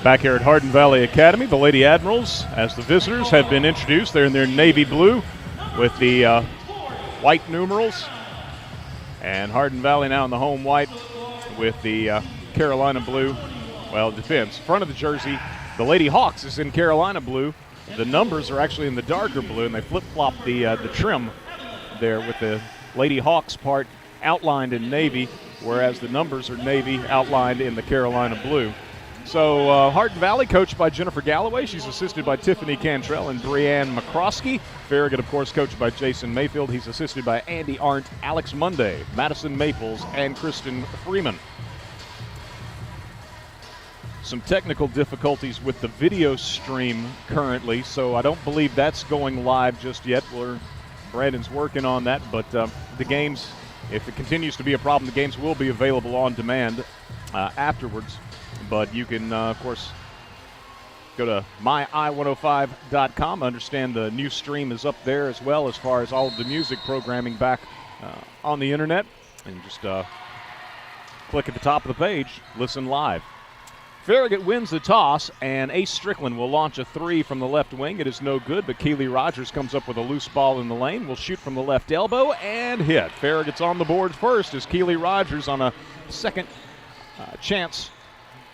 Back here at Hardin Valley Academy, the Lady Admirals, as the visitors, have been introduced. They're in their navy blue with the white numerals. And Hardin Valley now in the home white with the Carolina blue. Well, it depends. Front of the jersey, the Lady Hawks is in Carolina blue. The numbers are actually in the darker blue, and they flip-flop the trim there with the Lady Hawks part outlined in navy, whereas the numbers are navy outlined in the Carolina blue. So Hardin Valley, coached by Jennifer Galloway. She's assisted by Tiffany Cantrell and Brianne McCroskey. Farragut, of course, coached by Jason Mayfield. He's assisted by Andy Arndt, Alex Monday, Madison Maples, and Kristen Freeman. Some technical difficulties with the video stream currently, so I don't believe that's going live just yet. Brandon's working on that, but the games, if it continues to be a problem, the games will be available on demand afterwards. But you can, of course, go to myi105.com. Understand the new stream is up there as well, as far as all of the music programming back on the internet. And just click at the top of the page, listen live. Farragut wins the toss, and Ace Strickland will launch a three from the left wing. It is no good, but Keely Rogers comes up with a loose ball in the lane. Will shoot from the left elbow and hit. Farragut's on the board first as Keely Rogers on a second chance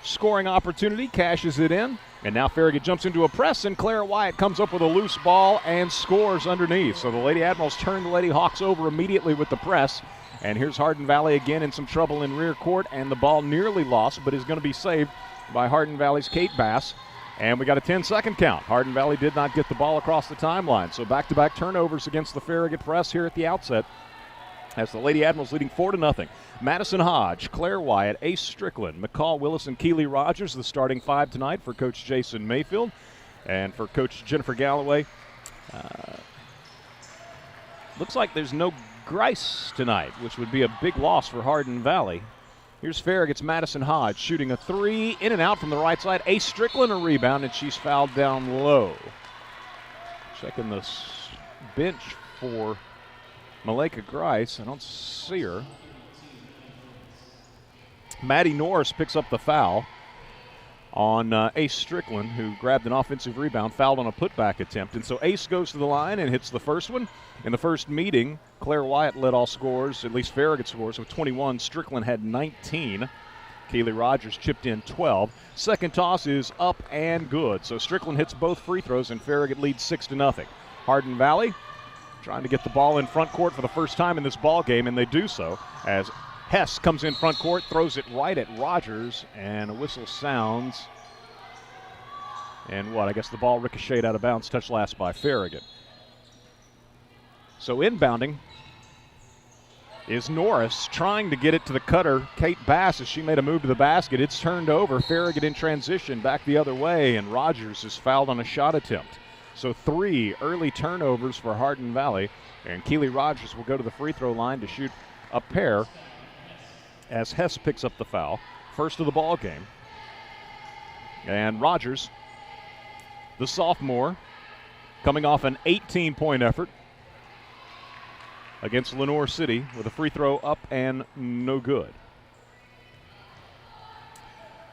scoring opportunity cashes it in. And now Farragut jumps into a press, and Claire Wyatt comes up with a loose ball and scores underneath. So the Lady Admirals turn the Lady Hawks over immediately with the press. And here's Hardin Valley again in some trouble in rear court, and the ball nearly lost, but is going to be saved by Hardin Valley's Kate Bass. And we got a 10-second count. Hardin Valley did not get the ball across the timeline. So back-to-back turnovers against the Farragut press here at the outset, as the Lady Admirals leading 4-0. Madison Hodge, Claire Wyatt, Ace Strickland, McCall Willis, and Keely Rogers, the starting five tonight for Coach Jason Mayfield. And for Coach Jennifer Galloway, looks like there's no Grice tonight, which would be a big loss for Hardin Valley. Here's Farragut's Madison Hodge shooting a three, in and out from the right side. Ace Strickland a rebound, and she's fouled down low. Checking the bench for Malika Grice. I don't see her. Maddie Norris picks up the foul on Ace Strickland, who grabbed an offensive rebound, fouled on a putback attempt. And so Ace goes to the line and hits the first one. In the first meeting, Claire Wyatt led all scores, at least Farragut scores, with 21. Strickland had 19. Keely Rogers chipped in 12. Second toss is up and good. So Strickland hits both free throws, and Farragut leads 6-0. Hardin Valley trying to get the ball in front court for the first time in this ball game, and they do so as Hess comes in front court, throws it right at Rogers, and a whistle sounds. And I guess the ball ricocheted out of bounds, touched last by Farragut. So inbounding is Norris, trying to get it to the cutter, Kate Bass, as she made a move to the basket. It's turned over. Farragut in transition, back the other way, and Rogers is fouled on a shot attempt. So 3 early turnovers for Hardin Valley, and Keely Rogers will go to the free throw line to shoot a pair as Hess picks up the foul. First of the ball game. And Rogers, the sophomore, coming off an 18-point effort against Lenoir City with a free throw up and no good.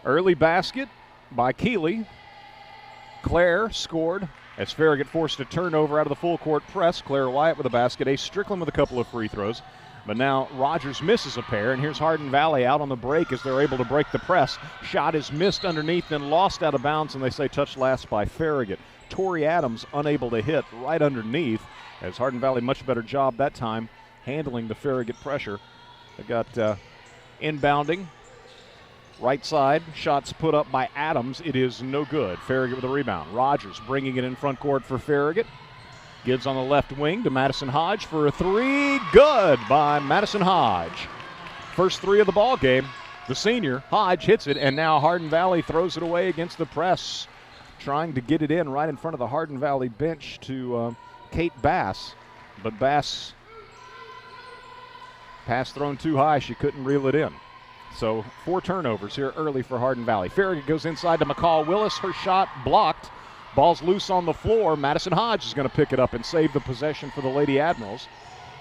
Early basket by Keely. Claire scored as Farragut forced a turnover out of the full court press. Claire Wyatt with a basket. Ace Strickland with a couple of free throws. But now Rogers misses a pair, and here's Hardin Valley out on the break as they're able to break the press. Shot is missed underneath, then lost out of bounds, and they say touched last by Farragut. Tori Adams unable to hit right underneath, as Hardin Valley much better job that time handling the Farragut pressure. They got inbounding Right side, shots put up by Adams. It is no good. Farragut with a rebound. Rogers bringing it in front court for Farragut. Gives on the left wing to Madison Hodge for a three. Good by Madison Hodge. First three of the ball game. The senior, Hodge, hits it, and now Hardin Valley throws it away against the press, trying to get it in right in front of the Hardin Valley bench to Kate Bass. But Bass, pass thrown too high. She couldn't reel it in. So 4 turnovers here early for Hardin Valley. Farragut goes inside to McCall Willis. Her shot blocked. Ball's loose on the floor. Madison Hodge is going to pick it up and save the possession for the Lady Admirals.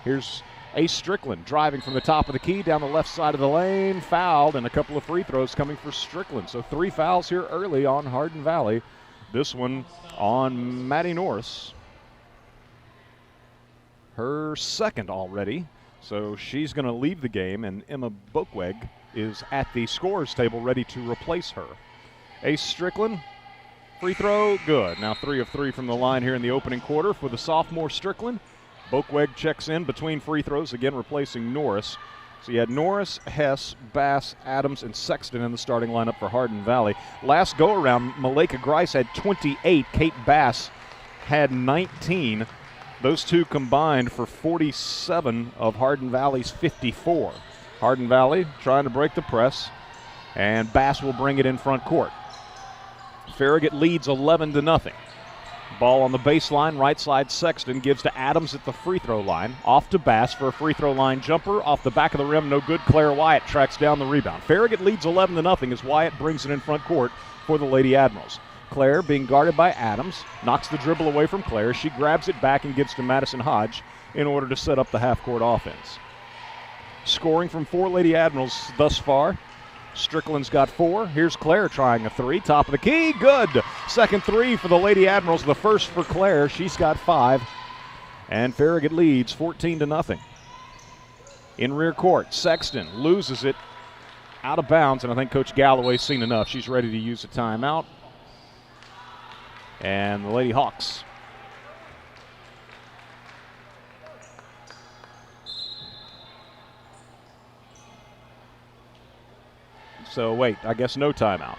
Here's Ace Strickland driving from the top of the key down the left side of the lane. Fouled, and a couple of free throws coming for Strickland. So 3 fouls here early on Hardin Valley. This one on Maddie Norris. Her second already. So she's going to leave the game, and Emma Bokweg is at the scorer's table ready to replace her. Ace Strickland, free throw, good. Now 3 of 3 from the line here in the opening quarter for the sophomore Strickland. Bokweg checks in between free throws, again replacing Norris. So you had Norris, Hess, Bass, Adams, and Sexton in the starting lineup for Hardin Valley. Last go-around, Maleka Grice had 28. Kate Bass had 19. Those two combined for 47 of Hardin Valley's 54. Hardin Valley trying to break the press, and Bass will bring it in front court. Farragut leads 11-0. Ball on the baseline, right side. Sexton gives to Adams at the free throw line. Off to Bass for a free throw line jumper. Off the back of the rim, no good. Claire Wyatt tracks down the rebound. Farragut leads 11-0 as Wyatt brings it in front court for the Lady Admirals. Claire being guarded by Adams, knocks the dribble away from Claire. She grabs it back and gives to Madison Hodge in order to set up the half-court offense. Scoring from 4 Lady Admirals thus far. Strickland's got 4. Here's Claire trying a 3. Top of the key, good. Second 3 for the Lady Admirals, the first for Claire. She's got 5. And Farragut leads 14-0. In rear court, Sexton loses it out of bounds, and I think Coach Galloway's seen enough. She's ready to use a timeout. And the Lady Hawks so wait, I guess no timeout.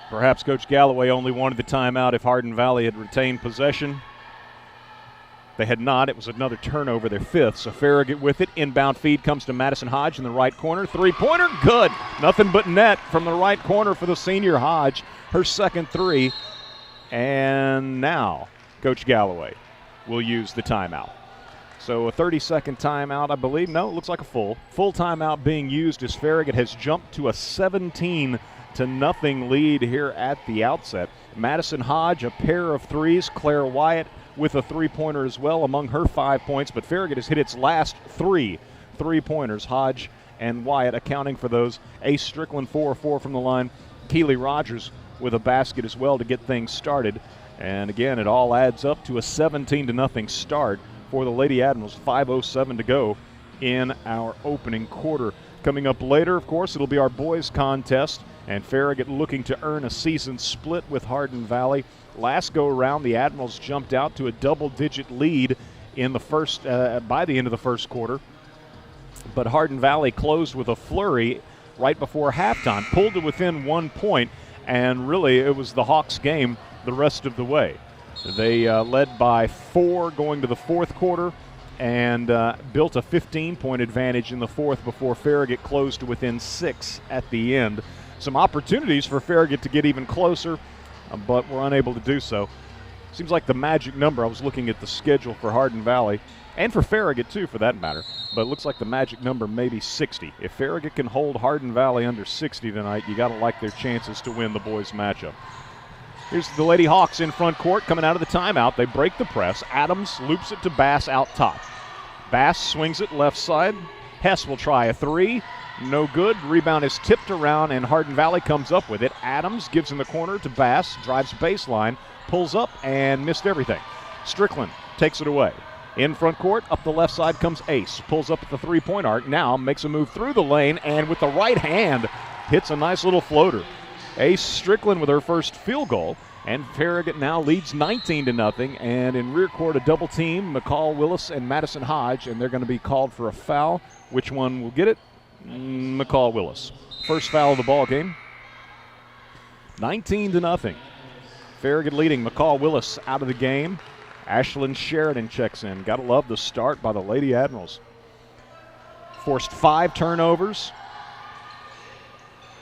Perhaps Coach Galloway only wanted the timeout if Hardin Valley had retained possession. They had not. It was another turnover, their 5th. So Farragut with it. Inbound feed comes to Madison Hodge in the right corner. Three-pointer, good. Nothing but net from the right corner for the senior Hodge. Her second 3. And now Coach Galloway will use the timeout. So a 30-second timeout, I believe. No, it looks like a full timeout being used as Farragut has jumped to a 17-0 lead here at the outset. Madison Hodge, a pair of threes. Claire Wyatt with a three-pointer as well among her 5 points. But Farragut has hit its last 3 three-pointers. Hodge and Wyatt accounting for those. Ace Strickland 4 of 4 from the line. Keely Rogers with a basket as well to get things started. And again, it all adds up to a 17-0 start for the Lady Admirals. 5:07 to go in our opening quarter. Coming up later, of course, it'll be our boys contest, and Farragut looking to earn a season split with Hardin Valley. Last go around, the Admirals jumped out to a double-digit lead in the first by the end of the first quarter, but Hardin Valley closed with a flurry right before halftime, pulled to within 1 point, and really it was the Hawks' game the rest of the way. They led by 4 going to the fourth quarter and built a 15-point advantage in the fourth before Farragut closed to within 6 at the end. Some opportunities for Farragut to get even closer, but were unable to do so. Seems like the magic number, I was looking at the schedule for Hardin Valley, and for Farragut too for that matter, but it looks like the magic number may be 60. If Farragut can hold Hardin Valley under 60 tonight, you got to like their chances to win the boys matchup. Here's the Lady Hawks in front court coming out of the timeout. They break the press. Adams loops it to Bass out top. Bass swings it left side. Hess will try a 3. No good. Rebound is tipped around, and Hardin Valley comes up with it. Adams gives in the corner to Bass, drives baseline, pulls up, and missed everything. Strickland takes it away. In front court, up the left side comes Ace. Pulls up at the three-point arc. Now makes a move through the lane, and with the right hand, hits a nice little floater. Ace Strickland with her first field goal. And Farragut now leads 19-0. And in rear court, a double team, McCall Willis and Madison Hodge, and they're going to be called for a foul. Which one will get it? McCall Willis. First foul of the ball game. 19-0. Farragut leading. McCall Willis out of the game. Ashlyn Sheridan checks in. Gotta love the start by the Lady Admirals. Forced 5 turnovers.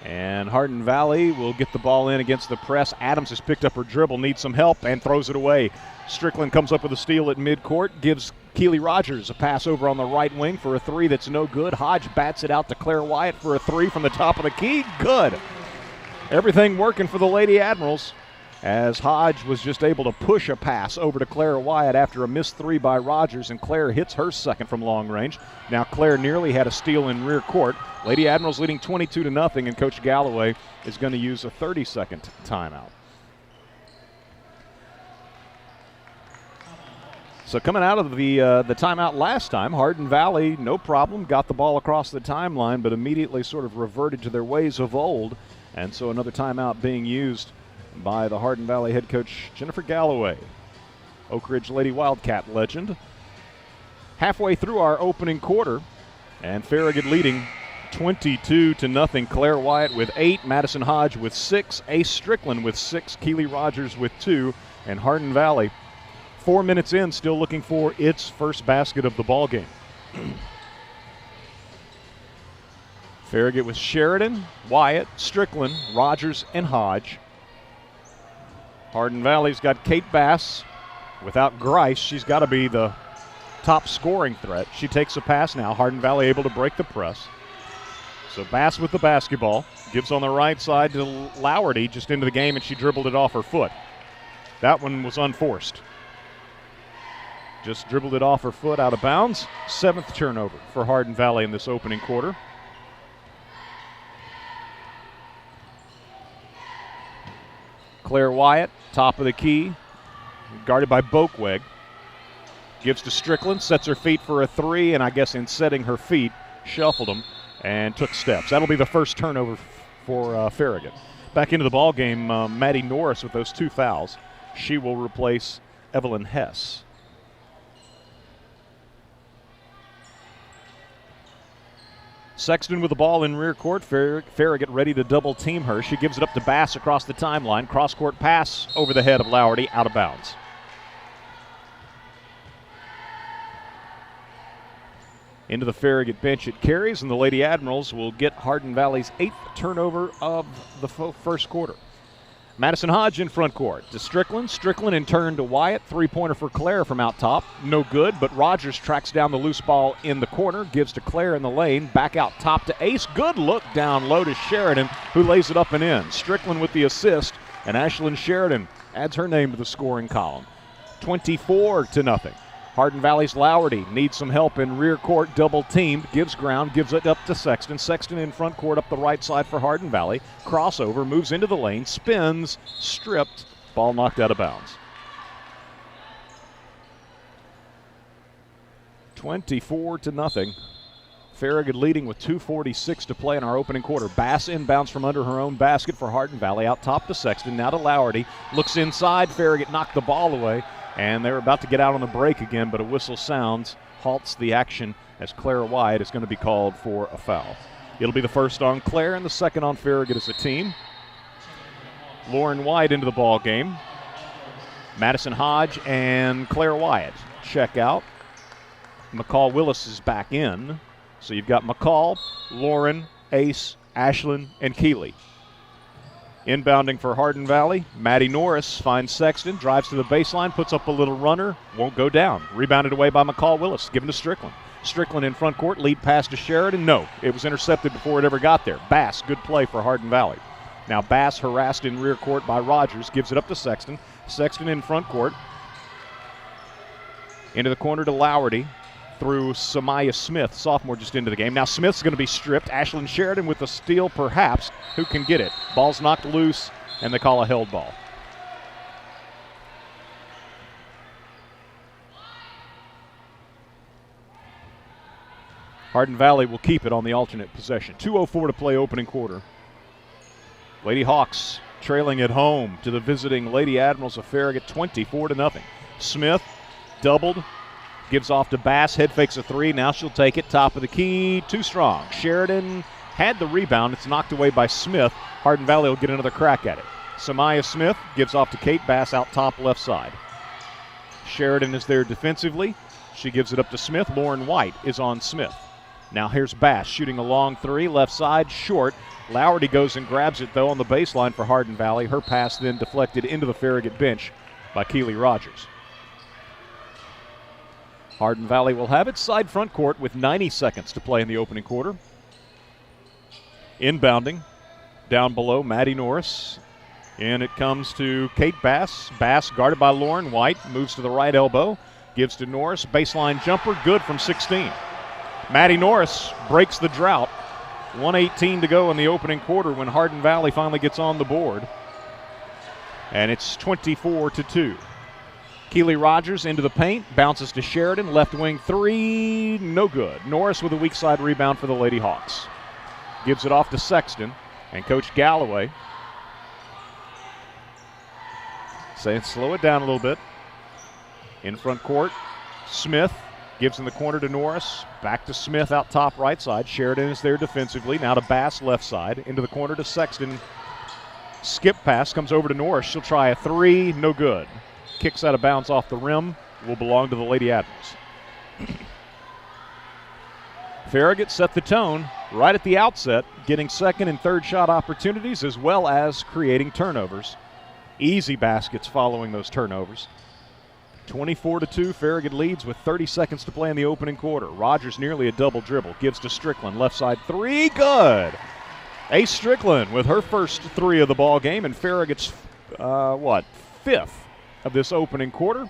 And Hardin Valley will get the ball in against the press. Adams has picked up her dribble, needs some help, and throws it away. Strickland comes up with a steal at midcourt, gives Keely Rogers a pass over on the right wing for a 3 that's no good. Hodge bats it out to Claire Wyatt for a 3 from the top of the key. Good. Everything working for the Lady Admirals, as Hodge was just able to push a pass over to Claire Wyatt after a missed 3 by Rogers, and Claire hits her second from long range. Now Claire nearly had a steal in rear court. Lady Admirals leading 22-0, and Coach Galloway is going to use a 30-second timeout. So coming out of the timeout last time, Hardin Valley, no problem, got the ball across the timeline, but immediately sort of reverted to their ways of old, and so another timeout being used by the Hardin Valley head coach Jennifer Galloway, Oak Ridge Lady Wildcat legend. Halfway through our opening quarter, and Farragut leading 22-0. Claire Wyatt with 8, Madison Hodge with 6, Ace Strickland with 6, Keely Rogers with 2, and Hardin Valley 4 minutes in, still looking for its first basket of the ball game. Farragut with Sheridan, Wyatt, Strickland, Rogers, and Hodge. Hardin Valley's got Kate Bass. Without Grice, she's got to be the top scoring threat. She takes a pass now. Hardin Valley able to break the press. So Bass with the basketball. Gives on the right side to Lowerty, just into the game, and she dribbled it off her foot. That one was unforced. Just dribbled it off her foot out of bounds. 7th turnover for Hardin Valley in this opening quarter. Claire Wyatt, top of the key, guarded by Boakweg. Gives to Strickland, sets her feet for a 3, and I guess in setting her feet, shuffled them and took steps. That'll be the first turnover for Farragut. Back into the ball game, Maddie Norris with those 2 fouls. She will replace Evelyn Hess. Sexton with the ball in rear court. Farragut ready to double team her. She gives it up to Bass across the timeline. Cross-court pass over the head of Lowerty, out of bounds. Into the Farragut bench it carries, and the Lady Admirals will get Hardin Valley's 8th turnover of the first quarter. Madison Hodge in front court to Strickland. Strickland in turn to Wyatt. 3-pointer for Claire from out top. No good, but Rogers tracks down the loose ball in the corner. Gives to Claire in the lane. Back out top to Ace. Good look down low to Sheridan, who lays it up and in. Strickland with the assist, and Ashlyn Sheridan adds her name to the scoring column. 24-0. Hardin Valley's Lowerty needs some help in rear court, double teamed, gives ground, gives it up to Sexton. Sexton in front court up the right side for Hardin Valley. Crossover, moves into the lane, spins, stripped, ball knocked out of bounds. 24-0. Farragut leading with 2:46 to play in our opening quarter. Bass inbounds from under her own basket for Hardin Valley. Out top to Sexton, now to Lowerty. Looks inside, Farragut knocked the ball away. And they're about to get out on the break again, but a whistle sounds, halts the action as Claire Wyatt is going to be called for a foul. It'll be the first on Claire and the second on Farragut as a team. Lauren White into the ball game. Madison Hodge and Claire Wyatt check out. McCall Willis is back in. So you've got McCall, Lauren, Ace, Ashlyn, and Keeley. Inbounding for Hardin Valley, Maddie Norris finds Sexton, drives to the baseline, puts up a little runner, won't go down. Rebounded away by McCall Willis, given to Strickland. Strickland in front court, lead pass to Sheridan. No, it was intercepted before it ever got there. Bass, good play for Hardin Valley. Now Bass harassed in rear court by Rogers, gives it up to Sexton. Sexton in front court. Into the corner to Lowerty. Through Samaya Smith, sophomore, just into the game. Now Smith's going to be stripped. Ashlyn Sheridan with the steal, perhaps. Who can get it? Ball's knocked loose, and they call a held ball. Hardin Valley will keep it on the alternate possession. 2:04 to play opening quarter. Lady Hawks trailing at home to the visiting Lady Admirals of Farragut 24-0. Smith doubled, gives off to Bass, head fakes a three. Now she'll take it, top of the key, too strong. Sheridan had the rebound. It's knocked away by Smith. Hardin Valley will get another crack at it. Samaya Smith gives off to Kate Bass out top left side. Sheridan is there defensively. She gives it up to Smith. Lauren White is on Smith. Now here's Bass shooting a long three, left side, short. Lowerty goes and grabs it, though, on the baseline for Hardin Valley. Her pass then deflected into the Farragut bench by Keely Rogers. Hardin Valley will have its side front court with 90 seconds to play in the opening quarter. Inbounding, down below, Maddie Norris. And it comes to Kate Bass. Bass guarded by Lauren White, moves to the right elbow, gives to Norris. Baseline jumper, good from 16. Maddie Norris breaks the drought. 1:18 to go in the opening quarter when Hardin Valley finally gets on the board. And it's 24-2. Keely Rogers into the paint, bounces to Sheridan, left wing three, no good. Norris with a weak side rebound for the Lady Hawks. Gives it off to Sexton, and Coach Galloway saying slow it down a little bit. In front court, Smith gives in the corner to Norris. Back to Smith out top right side. Sheridan is there defensively. Now to Bass left side. Into the corner to Sexton. Skip pass comes over to Norris. She'll try a three. No good. Kicks out of bounds off the rim. Will belong to the Lady Admirals. Farragut set the tone right at the outset, getting second and third shot opportunities as well as creating turnovers. Easy baskets following those turnovers. 24-2, Farragut leads with 30 seconds to play in the opening quarter. Rogers nearly a double dribble. Gives to Strickland. Left side three. Good. Ace Strickland with her first three of the ball game, and Farragut's, fifth of this opening quarter.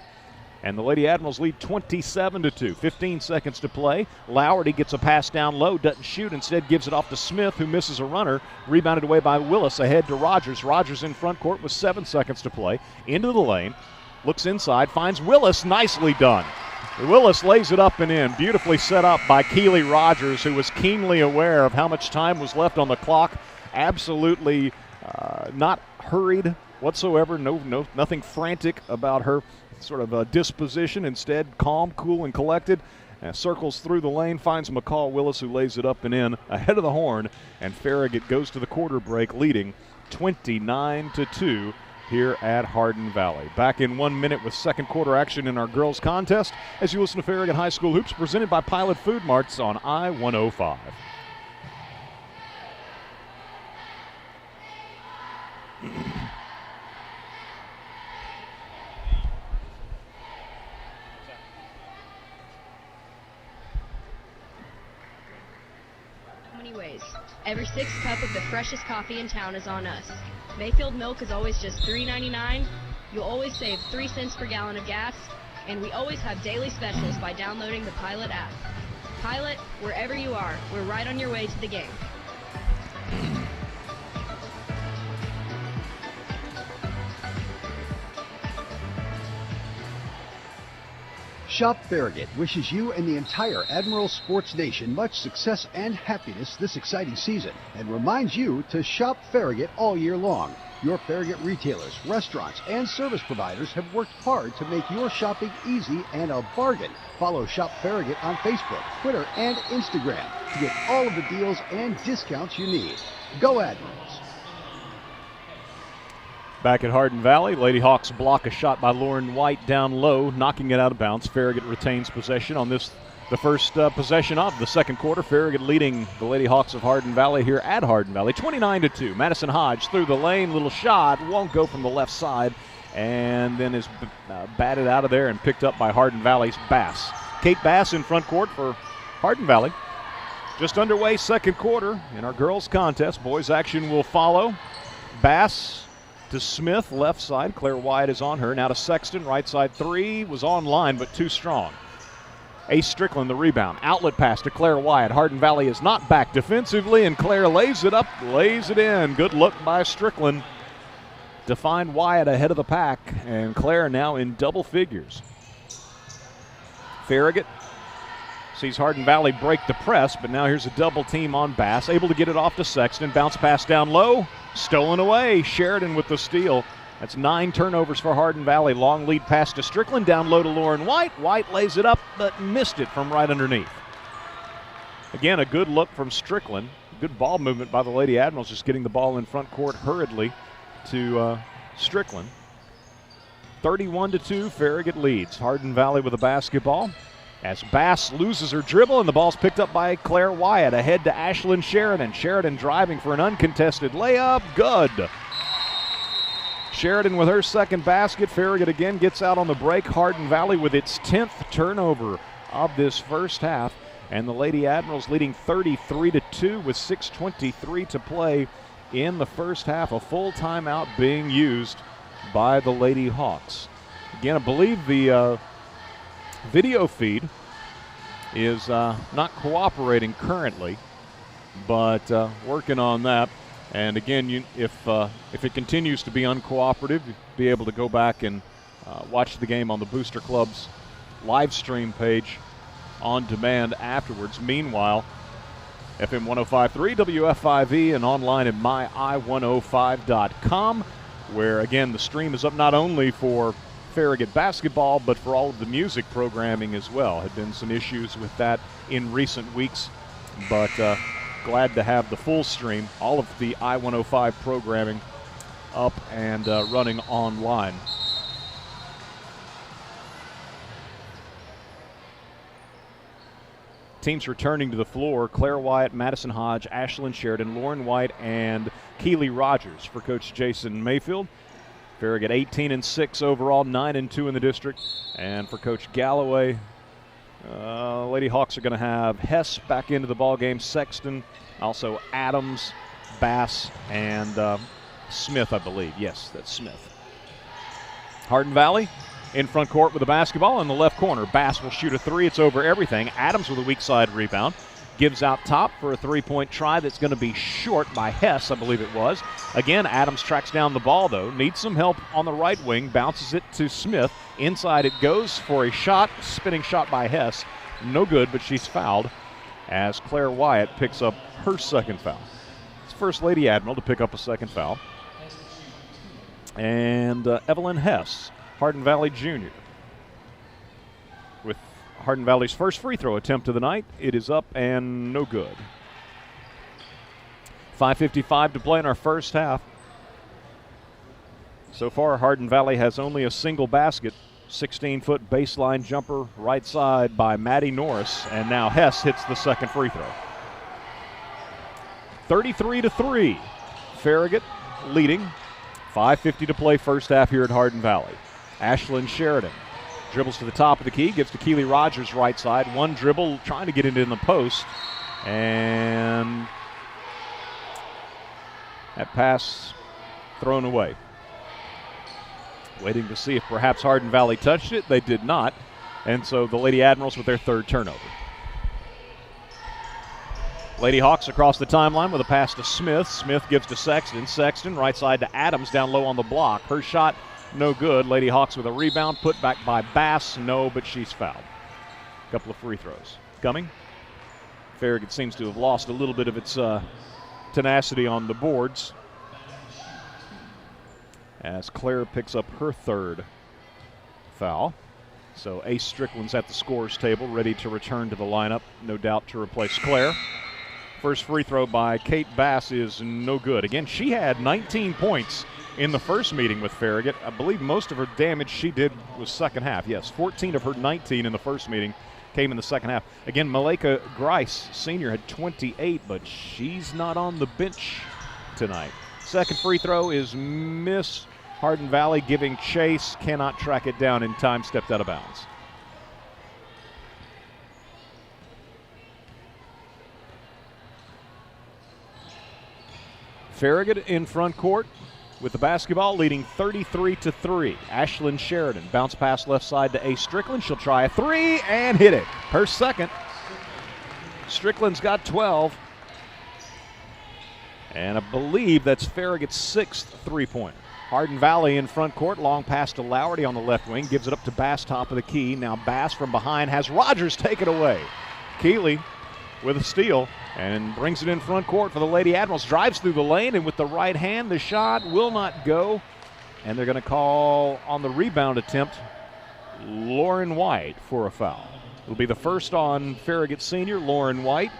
And the Lady Admirals lead 27-2. 15 seconds to play. Lowerty gets a pass down low, doesn't shoot, instead gives it off to Smith, who misses a runner. Rebounded away by Willis, ahead to Rogers. Rogers in front court with 7 seconds to play. Into the lane. Looks inside, finds Willis, nicely done. Willis lays it up and in, beautifully set up by Keely Rogers, who was keenly aware of how much time was left on the clock. Absolutely not hurried whatsoever, nothing frantic about her sort of disposition. Instead, calm, cool, and collected. Circles through the lane, finds McCall Willis, who lays it up and in ahead of the horn, and Farragut goes to the quarter break leading 29-2. Here at Hardin Valley. Back in 1 minute with second quarter action in our girls contest as you listen to Farragut High School Hoops presented by Pilot Food Marts on I-105. Many ways. Every sixth cup of the freshest coffee in town is on us. Mayfield milk is always just $3.99. You'll always save 3 cents per gallon of gas, and we always have daily specials by downloading the Pilot app. Pilot, wherever you are, we're right on your way to the game. Shop Farragut wishes you and the entire Admiral Sports Nation much success and happiness this exciting season, and reminds you to shop Farragut all year long. Your Farragut retailers, restaurants, and service providers have worked hard to make your shopping easy and a bargain. Follow Shop Farragut on Facebook, Twitter, and Instagram to get all of the deals and discounts you need. Go Admirals! Back at Hardin Valley, Lady Hawks block a shot by Lauren White down low, knocking it out of bounds. Farragut retains possession on this, the first possession of the second quarter. Farragut leading the Lady Hawks of Hardin Valley here at Hardin Valley, 29-2. Madison Hodge through the lane, little shot, won't go from the left side, and then is batted out of there and picked up by Hardin Valley's Bass. Kate Bass in front court for Hardin Valley. Just underway, second quarter in our girls contest. Boys action will follow. Bass to Smith, left side. Claire Wyatt is on her. Now to Sexton, right side three. Was online, but too strong. Ace Strickland, the rebound. Outlet pass to Claire Wyatt. Hardin Valley is not back defensively, and Claire lays it up, lays it in. Good look by Strickland to find Wyatt ahead of the pack, and Claire now in double figures. Farragut sees Hardin Valley break the press, but now here's a double team on Bass. Able to get it off to Sexton. Bounce pass down low. Stolen away. Sheridan with the steal. That's 9 turnovers for Hardin Valley. Long lead pass to Strickland. Down low to Lauren White. White lays it up, but missed it from right underneath. Again, a good look from Strickland. Good ball movement by the Lady Admirals, just getting the ball in front court hurriedly to Strickland. 31-2, Farragut leads. Hardin Valley with a basketball. As Bass loses her dribble, and the ball's picked up by Claire Wyatt. Ahead to Ashlyn Sheridan. Sheridan driving for an uncontested layup. Good. Sheridan with her second basket. Farragut again gets out on the break. Hardin Valley with its 10th turnover of this first half. And the Lady Admirals leading 33-2 with 6:23 to play in the first half. A full timeout being used by the Lady Hawks. Again, I believe the video feed is not cooperating currently, but working on that. And again, if it continues to be uncooperative, you'll be able to go back and watch the game on the Booster Club's live stream page on demand afterwards. Meanwhile, FM 105.3 WFIV and online at myi105.com, where again the stream is up not only for Farragut basketball but for all of the music programming as well. Had been some issues with that in recent weeks, but glad to have the full stream, all of the I-105 programming up and running online. Teams returning to the floor: Claire Wyatt, Madison Hodge, Ashlyn Sheridan, Lauren White, and Keely Rogers for Coach Jason Mayfield. Farragut 18-6 overall, 9-2 in the district. And for Coach Galloway, Lady Hawks are going to have Hess back into the ballgame, Sexton, also Adams, Bass, and Smith, I believe. Yes, that's Smith. Hardin Valley in front court with the basketball in the left corner. Bass will shoot a three. It's over everything. Adams with a weak side rebound. Gives out top for a three-point try that's going to be short by Hess, I believe it was. Again, Adams tracks down the ball, though. Needs some help on the right wing. Bounces it to Smith. Inside it goes for a shot. Spinning shot by Hess. No good, but she's fouled as Claire Wyatt picks up her second foul. It's First Lady Admiral to pick up a second foul. And Evelyn Hess, Hardin Valley Jr., with Hardin Valley's first free throw attempt of the night. It is up and no good. 5:55 to play in our first half. So far, Hardin Valley has only a single basket. 16-foot baseline jumper right side by Maddie Norris, and now Hess hits the second free throw. 33-3. Farragut leading. 5:50 to play first half here at Hardin Valley. Ashlyn Sheridan dribbles to the top of the key, gives to Keely Rogers right side. One dribble, trying to get it in the post. And that pass thrown away. Waiting to see if perhaps Hardin Valley touched it. They did not. And so the Lady Admirals with their third turnover. Lady Hawks across the timeline with a pass to Smith. Smith gives to Sexton. Sexton right side to Adams down low on the block. Her shot no good. Lady Hawks with a rebound. Put back by Bass. No, but she's fouled. A couple of free throws coming. Farragut seems to have lost a little bit of its tenacity on the boards as Claire picks up her third foul. So Ace Strickland's at the scorer's table, ready to return to the lineup, no doubt to replace Claire. First free throw by Kate Bass is no good. Again, she had 19 points in the first meeting with Farragut. I believe most of her damage she did was second half. Yes, 14 of her 19 in the first meeting came in the second half. Again, Malika Grice, senior, had 28, but she's not on the bench tonight. Second free throw is miss. Hardin Valley giving chase, cannot track it down in time, stepped out of bounds. Farragut in front court with the basketball, leading 33-3. Ashlyn Sheridan, bounce pass left side to Ace Strickland. She'll try a three and hit it. Her second. Strickland's got 12. And I believe that's Farragut's sixth three-pointer. Hardin Valley in front court, long pass to Lowerty on the left wing, gives it up to Bass, top of the key. Now Bass from behind has Rogers take it away. Keely with a steal and brings it in front court for the Lady Admirals. Drives through the lane, and with the right hand, the shot will not go. And they're going to call on the rebound attempt Lauren White for a foul. It'll be the first on Farragut Senior, Lauren White,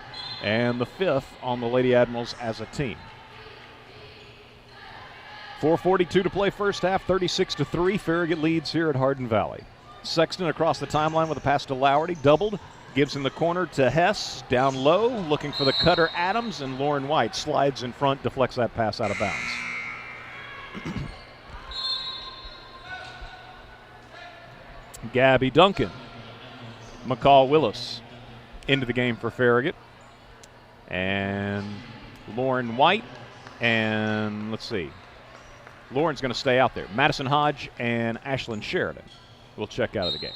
and the fifth on the Lady Admirals as a team. 4:42 to play first half, 36-3. Farragut leads here at Hardin Valley. Sexton across the timeline with a pass to Lowerty, doubled, gives in the corner to Hess, down low, looking for the cutter Adams, and Lauren White slides in front, deflects that pass out of bounds. Gabby Duncan, McCall Willis into the game for Farragut, and Lauren White, and let's see, Lauren's going to stay out there. Madison Hodge and Ashlyn Sheridan will check out of the game.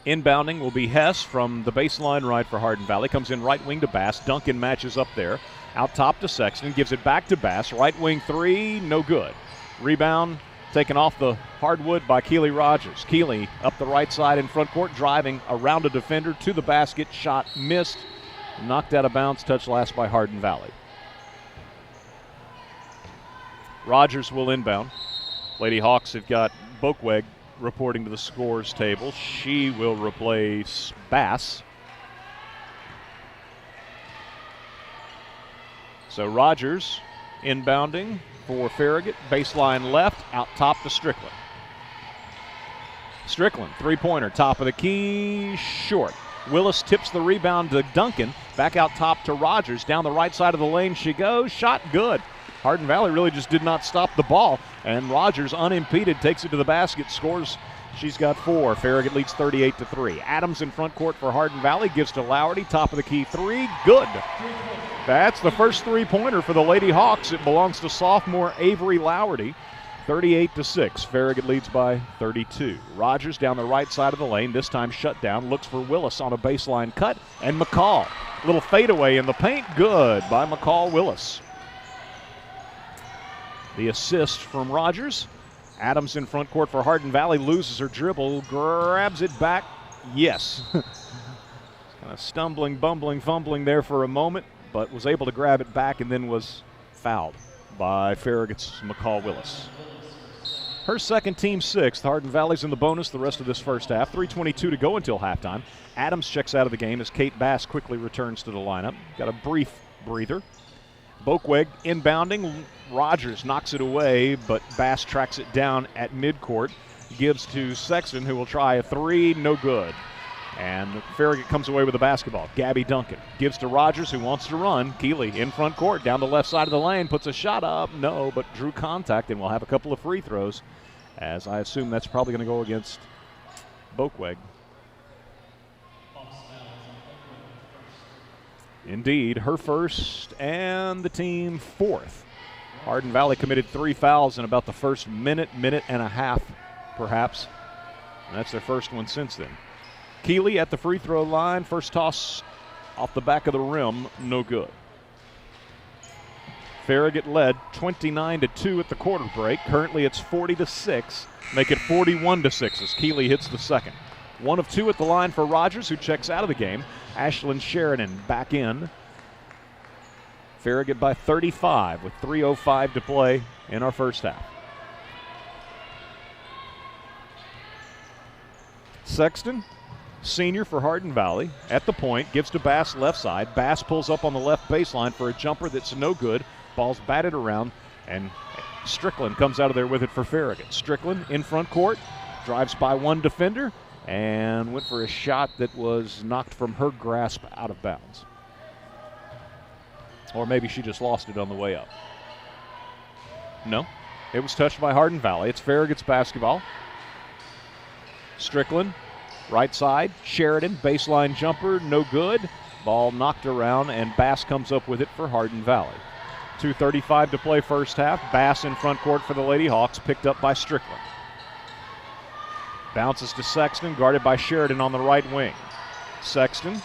Inbounding will be Hess from the baseline right for Hardin Valley. Comes in right wing to Bass. Duncan matches up there. Out top to Sexton. Gives it back to Bass. Right wing three, no good. Rebound taken off the hardwood by Keely Rogers. Keely up the right side in front court, driving around a defender to the basket. Shot missed. Knocked out of bounds. Touched last by Hardin Valley. Rogers will inbound. Lady Hawks have got Bokweg reporting to the scores table. She will replace Bass. So Rogers inbounding for Farragut. Baseline left, out top to Strickland. Strickland, three-pointer, top of the key, short. Willis tips the rebound to Duncan. Back out top to Rogers. Down the right side of the lane she goes. Shot good. Hardin Valley really just did not stop the ball, and Rogers, unimpeded, takes it to the basket, scores. She's got 4. Farragut leads 38-3. Adams in front court for Hardin Valley, gives to Lowerty, top of the key three, good. That's the first three-pointer for the Lady Hawks. It belongs to sophomore Avery Lowerty. 38-6. Farragut leads by 32. Rogers down the right side of the lane, this time shut down, looks for Willis on a baseline cut, and McCall. Little fadeaway in the paint, good by McCall Willis. The assist from Rogers. Adams in front court for Hardin Valley, loses her dribble, grabs it back. Yes. Kind of stumbling, bumbling, fumbling there for a moment, but was able to grab it back and then was fouled by Farragut's McCall Willis. Her second, team sixth. Hardin Valley's in the bonus the rest of this first half. 3:22 to go until halftime. Adams checks out of the game as Kate Bass quickly returns to the lineup. Got a brief breather. Bokweg inbounding. Rogers knocks it away, but Bass tracks it down at midcourt. Gives to Sexton, who will try a three, no good. And Farragut comes away with the basketball. Gabby Duncan gives to Rogers, who wants to run. Keeley in front court, down the left side of the lane, puts a shot up, no, but drew contact, and will have a couple of free throws, as I assume that's probably going to go against Bokweg. Indeed, her first and the team fourth. Hardin Valley committed 3 fouls in about the first minute and a half, perhaps. And that's their first one since then. Keeley at the free throw line. First toss off the back of the rim, no good. Farragut led 29-2 at the quarter break. Currently it's 40-6. Make it 41-6 as Keeley hits the second. 1 of 2 at the line for Rogers, who checks out of the game. Ashlyn Sheridan back in. Farragut by 35 with 3:05 to play in our first half. Sexton, senior for Hardin Valley, at the point, gives to Bass left side. Bass pulls up on the left baseline for a jumper that's no good. Ball's batted around, and Strickland comes out of there with it for Farragut. Strickland in front court, drives by one defender, and went for a shot that was knocked from her grasp out of bounds. Or maybe she just lost it on the way up. No, it was touched by Hardin Valley. It's Farragut's basketball. Strickland, right side. Sheridan, baseline jumper, no good. Ball knocked around, and Bass comes up with it for Hardin Valley. 2:35 to play first half. Bass in front court for the Lady Hawks, picked up by Strickland. Bounces to Sexton, guarded by Sheridan on the right wing. Sexton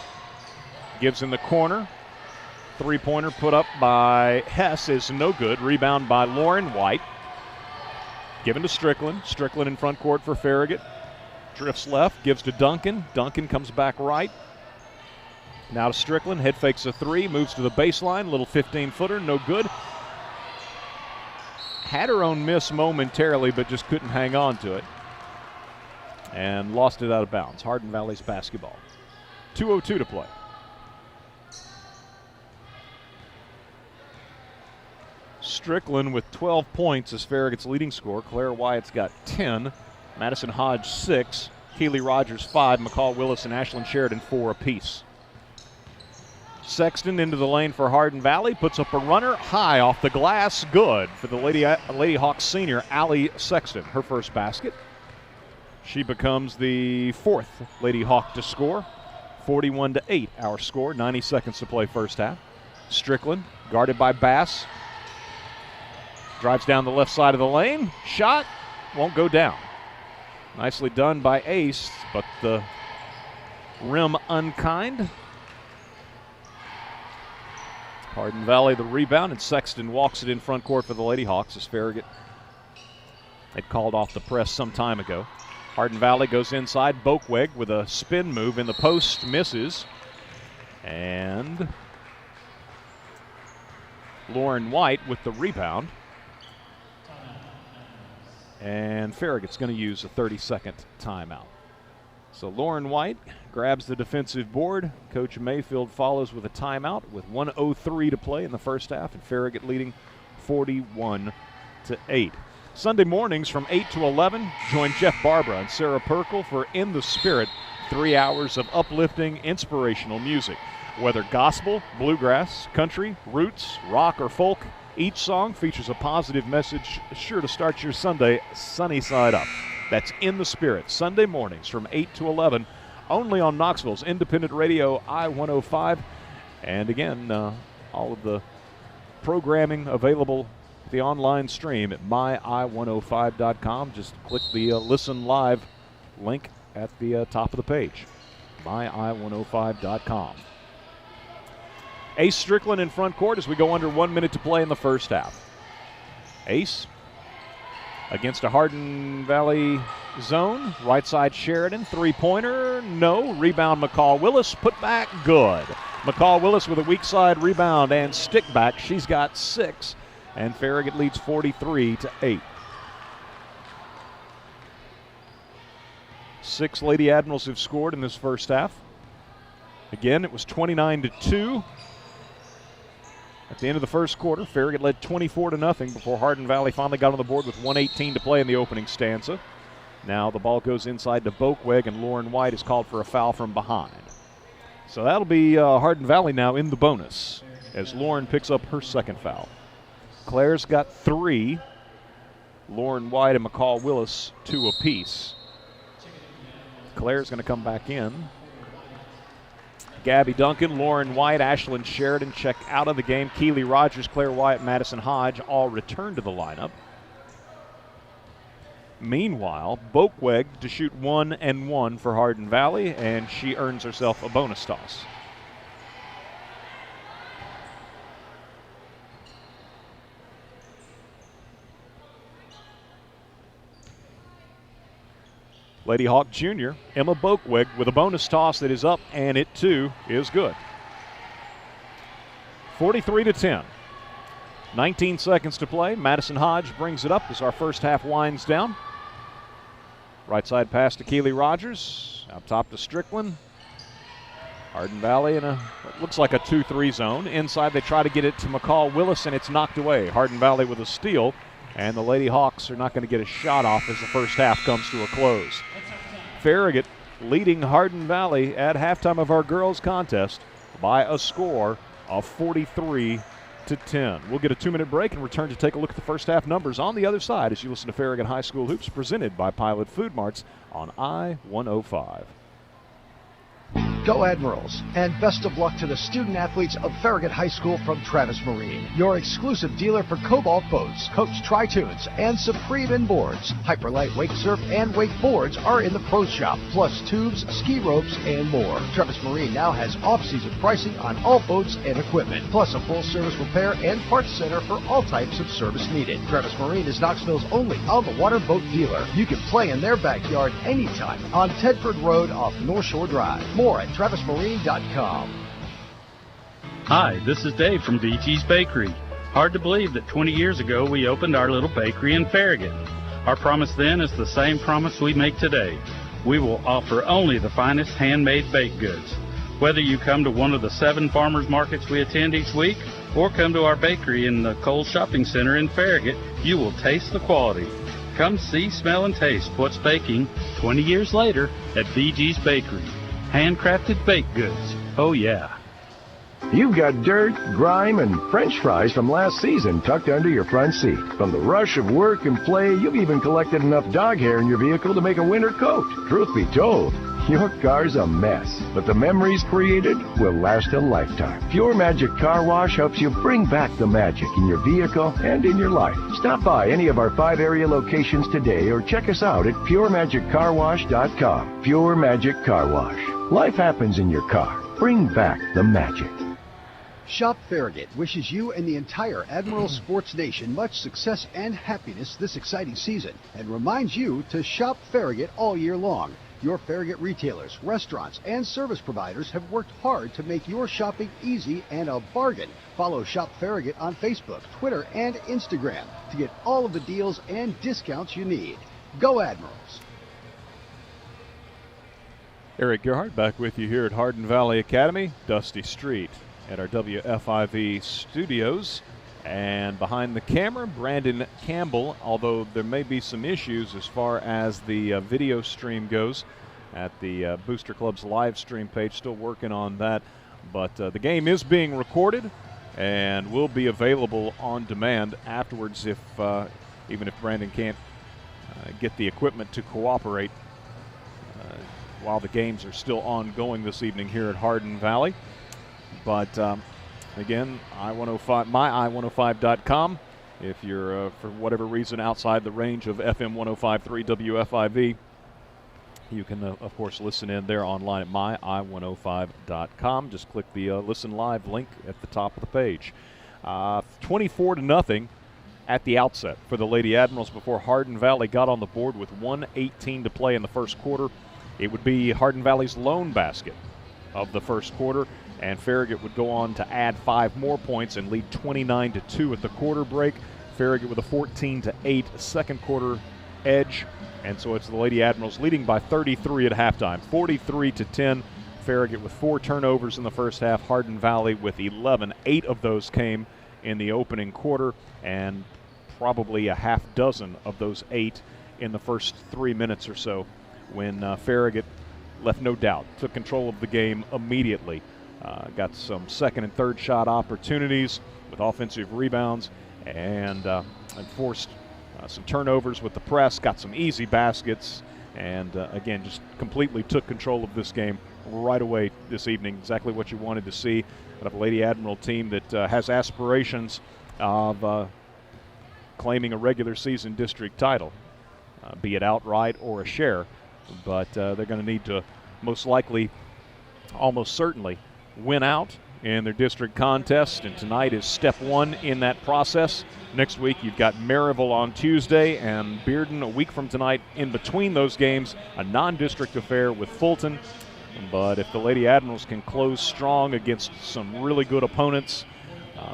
gives in the corner. Three-pointer put up by Hess is no good. Rebound by Lauren White. Given to Strickland. Strickland in front court for Farragut. Drifts left, gives to Duncan. Duncan comes back right. Now to Strickland, head fakes a three, moves to the baseline, little 15-footer, no good. Had her own miss momentarily, but just couldn't hang on to it. And lost it out of bounds. Hardin Valley's basketball. 2:02 to play. Strickland with 12 points is Farragut's leading scorer. Claire Wyatt's got 10. Madison Hodge 6. Keely Rogers 5. McCall Willis and Ashlyn Sheridan 4 apiece. Sexton into the lane for Hardin Valley. Puts up a runner high off the glass. Good for the Lady Hawks senior, Allie Sexton. Her first basket. She becomes the fourth Lady Hawk to score. 41-8 our score. 90 seconds to play first half. Strickland guarded by Bass. Drives down the left side of the lane. Shot won't go down. Nicely done by Ace, but the rim unkind. Hardin Valley the rebound, and Sexton walks it in front court for the Lady Hawks as Farragut had called off the press some time ago. Hardin Valley goes inside. Bokweg with a spin move in the post, misses. And Lauren White with the rebound. And Farragut's going to use a 30-second timeout. So Lauren White grabs the defensive board. Coach Mayfield follows with a timeout with 1:03 to play in the first half, and Farragut leading 41-8. Sunday mornings from 8 to 11, join Jeff Barbara and Sarah Perkle for In the Spirit, 3 hours of uplifting, inspirational music. Whether gospel, bluegrass, country, roots, rock, or folk, each song features a positive message sure to start your Sunday sunny side up. That's In the Spirit, Sunday mornings from 8 to 11, only on Knoxville's independent radio I-105. And again, all of the programming available the online stream at myi105.com. Just click the Listen Live link at the top of the page, myi105.com. Ace Strickland in front court as we go under 1 minute to play in the first half. Ace against a Hardin Valley zone. Right side Sheridan, three-pointer, no. Rebound McCall Willis, put back, good. McCall Willis with a weak side rebound and stick back. She's got 6, and Farragut leads 43-8. 6 Lady Admirals have scored in this first half. Again, it was 29-2. At the end of the first quarter, Farragut led 24-0 before Hardin Valley finally got on the board with 1:18 to play in the opening stanza. Now the ball goes inside to Bokweg, and Lauren White is called for a foul from behind. So that'll be Hardin Valley now in the bonus as Lauren picks up her second foul. Claire's got 3. Lauren White and McCall Willis 2 apiece. Claire's going to come back in. Gabby Duncan, Lauren White, Ashlyn Sheridan check out of the game. Keely Rogers, Claire Wyatt, Madison Hodge all return to the lineup. Meanwhile, Bokweg to shoot 1 and 1 for Hardin Valley, and she earns herself a bonus toss. Lady Hawk Jr., Emma Bokweg with a bonus toss that is up, and it too is good. 43-10. 19 seconds to play. Madison Hodge brings it up as our first half winds down. Right side pass to Keely Rogers. Out top to Strickland. Hardin Valley in what looks like a 2-3 zone. Inside they try to get it to McCall Willis, and it's knocked away. Hardin Valley with a steal. And the Lady Hawks are not going to get a shot off as the first half comes to a close. Farragut leading Hardin Valley at halftime of our girls contest by a score of 43-10. We'll get a 2-minute break and return to take a look at the first half numbers on the other side as you listen to Farragut High School Hoops presented by Pilot Food Marts on I-105. Go Admirals, and best of luck to the student athletes of Farragut High School from Travis Marine, your exclusive dealer for Cobalt boats, Coach Tri-Tunes, and Supreme Inboards. Hyperlight Wake Surf and Wakeboards are in the Pro Shop, plus tubes, ski ropes, and more. Travis Marine now has off-season pricing on all boats and equipment, plus a full-service repair and parts center for all types of service needed. Travis Marine is Knoxville's only on-the-water boat dealer. You can play in their backyard anytime on Tedford Road off North Shore Drive. More at TravisMarine.com. Hi, this is Dave from VG's Bakery. Hard to believe that 20 years ago we opened our little bakery in Farragut. Our promise then is the same promise we make today. We will offer only the finest handmade baked goods. Whether you come to one of the 7 farmers markets we attend each week or come to our bakery in the Kohl's Shopping Center in Farragut, you will taste the quality. Come see, smell, and taste what's baking 20 years later at VG's Bakery. Handcrafted baked goods. Oh, yeah. You've got dirt, grime, and French fries from last season tucked under your front seat. From the rush of work and play, you've even collected enough dog hair in your vehicle to make a winter coat. Truth be told, your car's a mess, but the memories created will last a lifetime. Pure Magic Car Wash helps you bring back the magic in your vehicle and in your life. Stop by any of our 5 area locations today or check us out at PureMagicCarWash.com. Pure Magic Car Wash. Life happens in your car. Bring back the magic. Shop Farragut wishes you and the entire Admiral Sports Nation much success and happiness this exciting season and reminds you to shop Farragut all year long. Your Farragut retailers, restaurants, and service providers have worked hard to make your shopping easy and a bargain. Follow Shop Farragut on Facebook, Twitter, and Instagram to get all of the deals and discounts you need. Go Admirals! Eric Gerhardt back with you here at Hardin Valley Academy, Dusty Street at our WFIV studios. And behind the camera, Brandon Campbell, although there may be some issues as far as the video stream goes at the Booster Club's live stream page. Still working on that. But the game is being recorded and will be available on demand afterwards if even if Brandon can't get the equipment to cooperate while the games are still ongoing this evening here at Hardin Valley. But again, my i105.com. If you're, for whatever reason, outside the range of FM 105.3 WFIV, you can, of course, listen in there online at my105.com. Just click the Listen Live link at the top of the page. 24-0 at the outset for the Lady Admirals before Hardin Valley got on the board with 1:18 to play in the first quarter. It would be Hardin Valley's lone basket of the first quarter, and Farragut would go on to add 5 more points and lead 29-2 at the quarter break. Farragut with a 14-8 second quarter edge, and so it's the Lady Admirals leading by 33 at halftime, 43-10. Farragut with 4 turnovers in the first half, Hardin Valley with 11. 8 of those came in the opening quarter, and probably a half dozen of those 8 in the first 3 minutes or so, when Farragut left no doubt, took control of the game immediately. Got some second and third shot opportunities with offensive rebounds and forced some turnovers with the press, got some easy baskets, and again, just completely took control of this game right away this evening. Exactly what you wanted to see out of a Lady Admiral team that has aspirations of claiming a regular season district title, be it outright or a share. But they're going to need to most likely, almost certainly, win out in their district contest, and tonight is step 1 in that process. Next week you've got Maryville on Tuesday and Bearden a week from tonight. In between those games, a non-district affair with Fulton. But if the Lady Admirals can close strong against some really good opponents,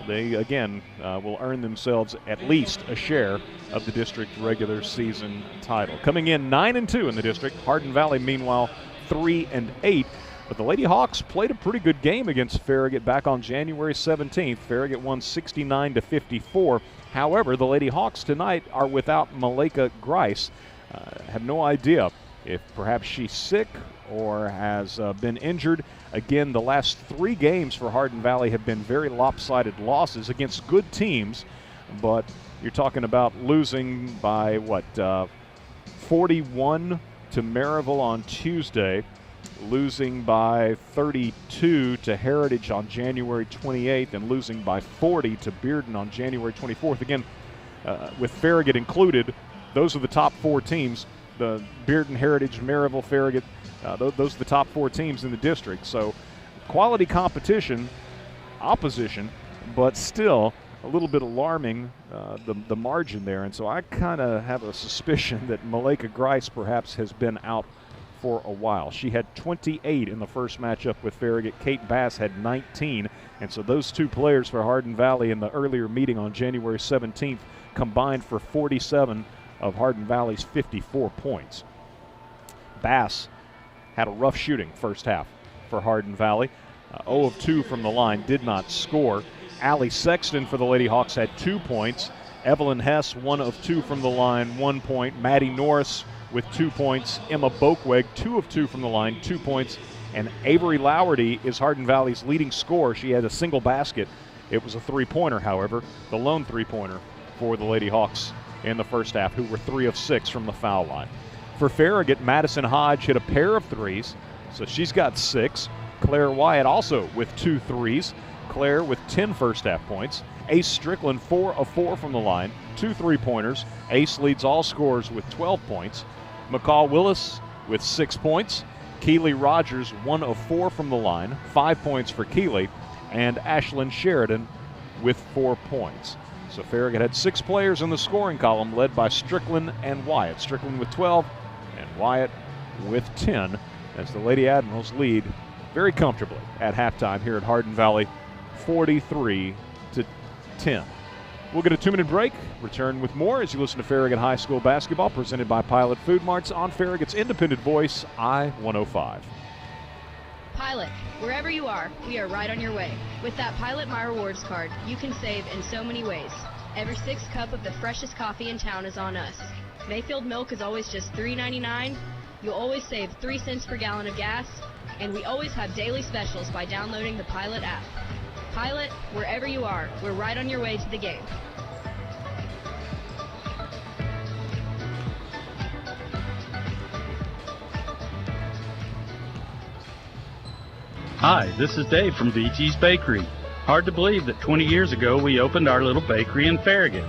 they again will earn themselves at least a share of the district regular season title. Coming in 9-2 in the district, Hardin Valley meanwhile 3-8. But the Lady Hawks played a pretty good game against Farragut back on January 17th. Farragut won 69-54. However, the Lady Hawks tonight are without Malika Grice. Have no idea if perhaps she's sick or has been injured. Again, the last 3 games for Hardin Valley have been very lopsided losses against good teams, but you're talking about losing by, 41 to Maryville on Tuesday, losing by 32 to Heritage on January 28th, and losing by 40 to Bearden on January 24th. Again, with Farragut included, those are the top 4 teams. The Bearden, Heritage, Maryville, Farragut, those are the top 4 teams in the district. So quality competition, opposition, but still a little bit alarming, the margin there. And so I kind of have a suspicion that Malika Grice perhaps has been out for a while. She had 28 in the first matchup with Farragut. Kate Bass had 19. And so those two players for Hardin Valley in the earlier meeting on January 17th combined for 47 of Hardin Valley's 54 points. Bass had a rough shooting first half for Hardin Valley. 0 of 2 from the line, did not score. Allie Sexton for the Lady Hawks had 2 points. Evelyn Hess, 1 of 2 from the line, 1 point. Maddie Norris with 2 points. Emma Bokweg, 2 of 2 from the line, 2 points. And Avery Lowerty is Hardin Valley's leading scorer. She had a single basket. It was a three-pointer, however, the lone three-pointer for the Lady Hawks in the first half, who were 3 of 6 from the foul line. For Farragut, Madison Hodge hit a pair of threes, so she's got 6. Claire Wyatt also with 2 threes. Claire with 10 first-half points. Ace Strickland, 4 of 4 from the line, 2 three-pointers. Ace leads all scorers with 12 points. McCall Willis with 6 points. Keely Rogers, 1 of 4 from the line, 5 points for Keely. And Ashlyn Sheridan with 4 points. So Farragut had 6 players in the scoring column, led by Strickland and Wyatt. Strickland with 12 and Wyatt with 10, as the Lady Admirals lead very comfortably at halftime here at Hardin Valley, 43-10. We'll get a 2-minute break, return with more as you listen to Farragut High School basketball presented by Pilot Food Marts on Farragut's independent voice, I-105. Pilot, wherever you are, we are right on your way. With that Pilot My Rewards card, you can save in so many ways. Every 6th cup of the freshest coffee in town is on us. Mayfield milk is always just $3.99. You'll always save 3 cents per gallon of gas. And we always have daily specials by downloading the Pilot app. Pilot, wherever you are, we're right on your way to the game. Hi, this is Dave from VG's Bakery. Hard to believe that 20 years ago we opened our little bakery in Farragut.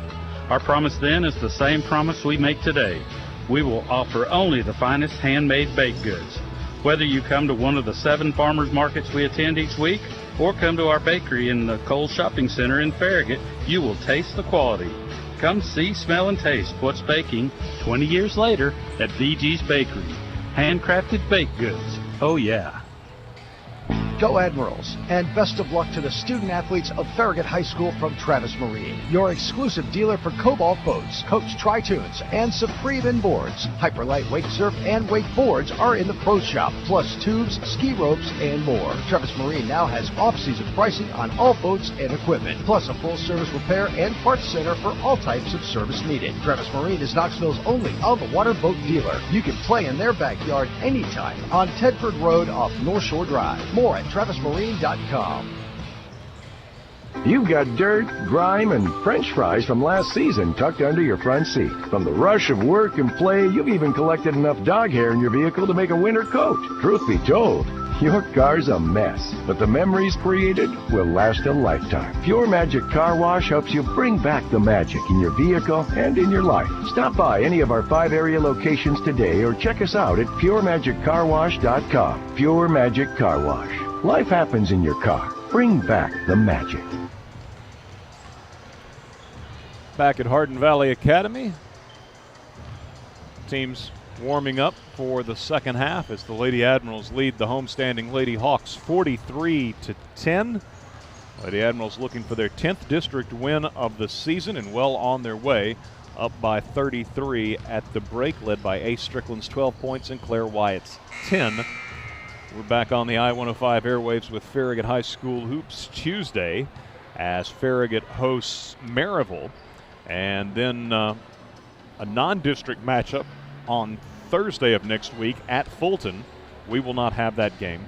Our promise then is the same promise we make today. We will offer only the finest handmade baked goods. Whether you come to one of the 7 farmers markets we attend each week or come to our bakery in the Cole Shopping Center in Farragut, you will taste the quality. Come see, smell, and taste what's baking 20 years later at VG's Bakery. Handcrafted baked goods. Oh yeah. Go Admirals, and best of luck to the student-athletes of Farragut High School from Travis Marine, your exclusive dealer for Cobalt boats, Coach Tri-Tunes, and Supreme inboards. Hyperlight wake surf and wakeboards are in the pro shop, plus tubes, ski ropes, and more. Travis Marine now has off-season pricing on all boats and equipment, plus a full-service repair and parts center for all types of service needed. Travis Marine is Knoxville's only on-the-water boat dealer. You can play in their backyard anytime on Tedford Road off North Shore Drive. More at TravisMarine.com. You've got dirt, grime, and French fries from last season tucked under your front seat. From the rush of work and play, you've even collected enough dog hair in your vehicle to make a winter coat. Truth be told, your car's a mess, but the memories created will last a lifetime. Pure Magic Car Wash helps you bring back the magic in your vehicle and in your life. Stop by any of our 5 area locations today or check us out at PureMagicCarWash.com. Pure Magic Car Wash. Life happens in your car. Bring back the magic. Back at Hardin Valley Academy, teams warming up for the second half as the Lady Admirals lead the homestanding Lady Hawks 43-10. Lady Admirals looking for their 10th district win of the season and well on their way, up by 33 at the break, led by Ace Strickland's 12 points and Claire Wyatt's 10. We're back on the I-105 airwaves with Farragut High School Hoops Tuesday as Farragut hosts Maryville, and then a non-district matchup on Thursday of next week at Fulton. We will not have that game,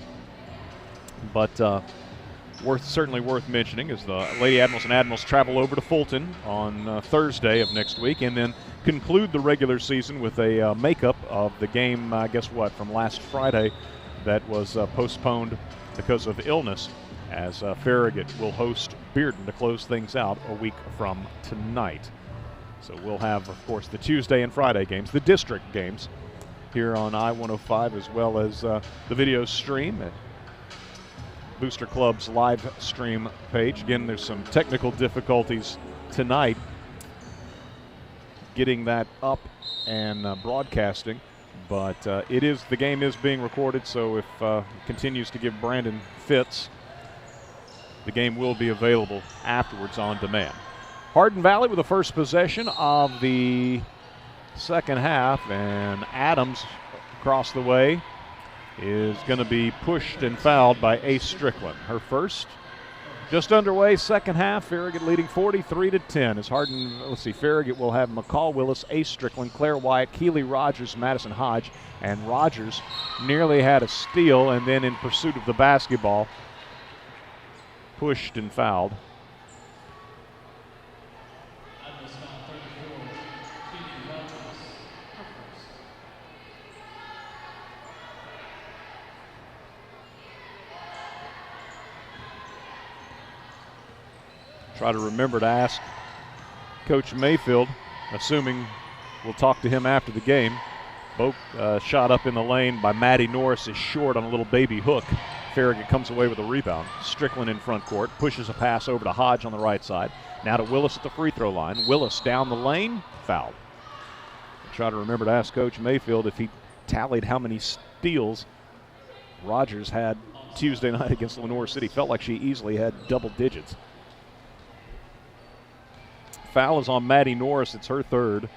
but certainly worth mentioning as the Lady Admirals and Admirals travel over to Fulton on Thursday of next week, and then conclude the regular season with a makeup of the game, from last Friday that was postponed because of illness, as Farragut will host Bearden to close things out a week from tonight. So we'll have, of course, the Tuesday and Friday games, the district games, here on I-105, as well as the video stream at Booster Club's live stream page. Again, there's some technical difficulties tonight getting that up and broadcasting. But the game is being recorded, so if it continues to give Brandon fits, the game will be available afterwards on demand. Hardin Valley with the first possession of the second half, and Adams across the way is going to be pushed and fouled by Ace Strickland. Her first. Just underway, second half, Farragut leading 43-10 as Hardin, Farragut will have McCall Willis, Ace Strickland, Claire Wyatt, Keely Rogers, Madison Hodge, and Rogers nearly had a steal and then in pursuit of the basketball, pushed and fouled. Try to remember to ask Coach Mayfield, assuming we'll talk to him after the game. Both shot up in the lane by Maddie Norris is short on a little baby hook. Farragut comes away with a rebound. Strickland in front court, pushes a pass over to Hodge on the right side. Now to Willis at the free throw line. Willis down the lane, fouled. Try to remember to ask Coach Mayfield if he tallied how many steals Rogers had Tuesday night against Lenore City. Felt like she easily had double digits. Foul is on Maddie Norris. It's her third.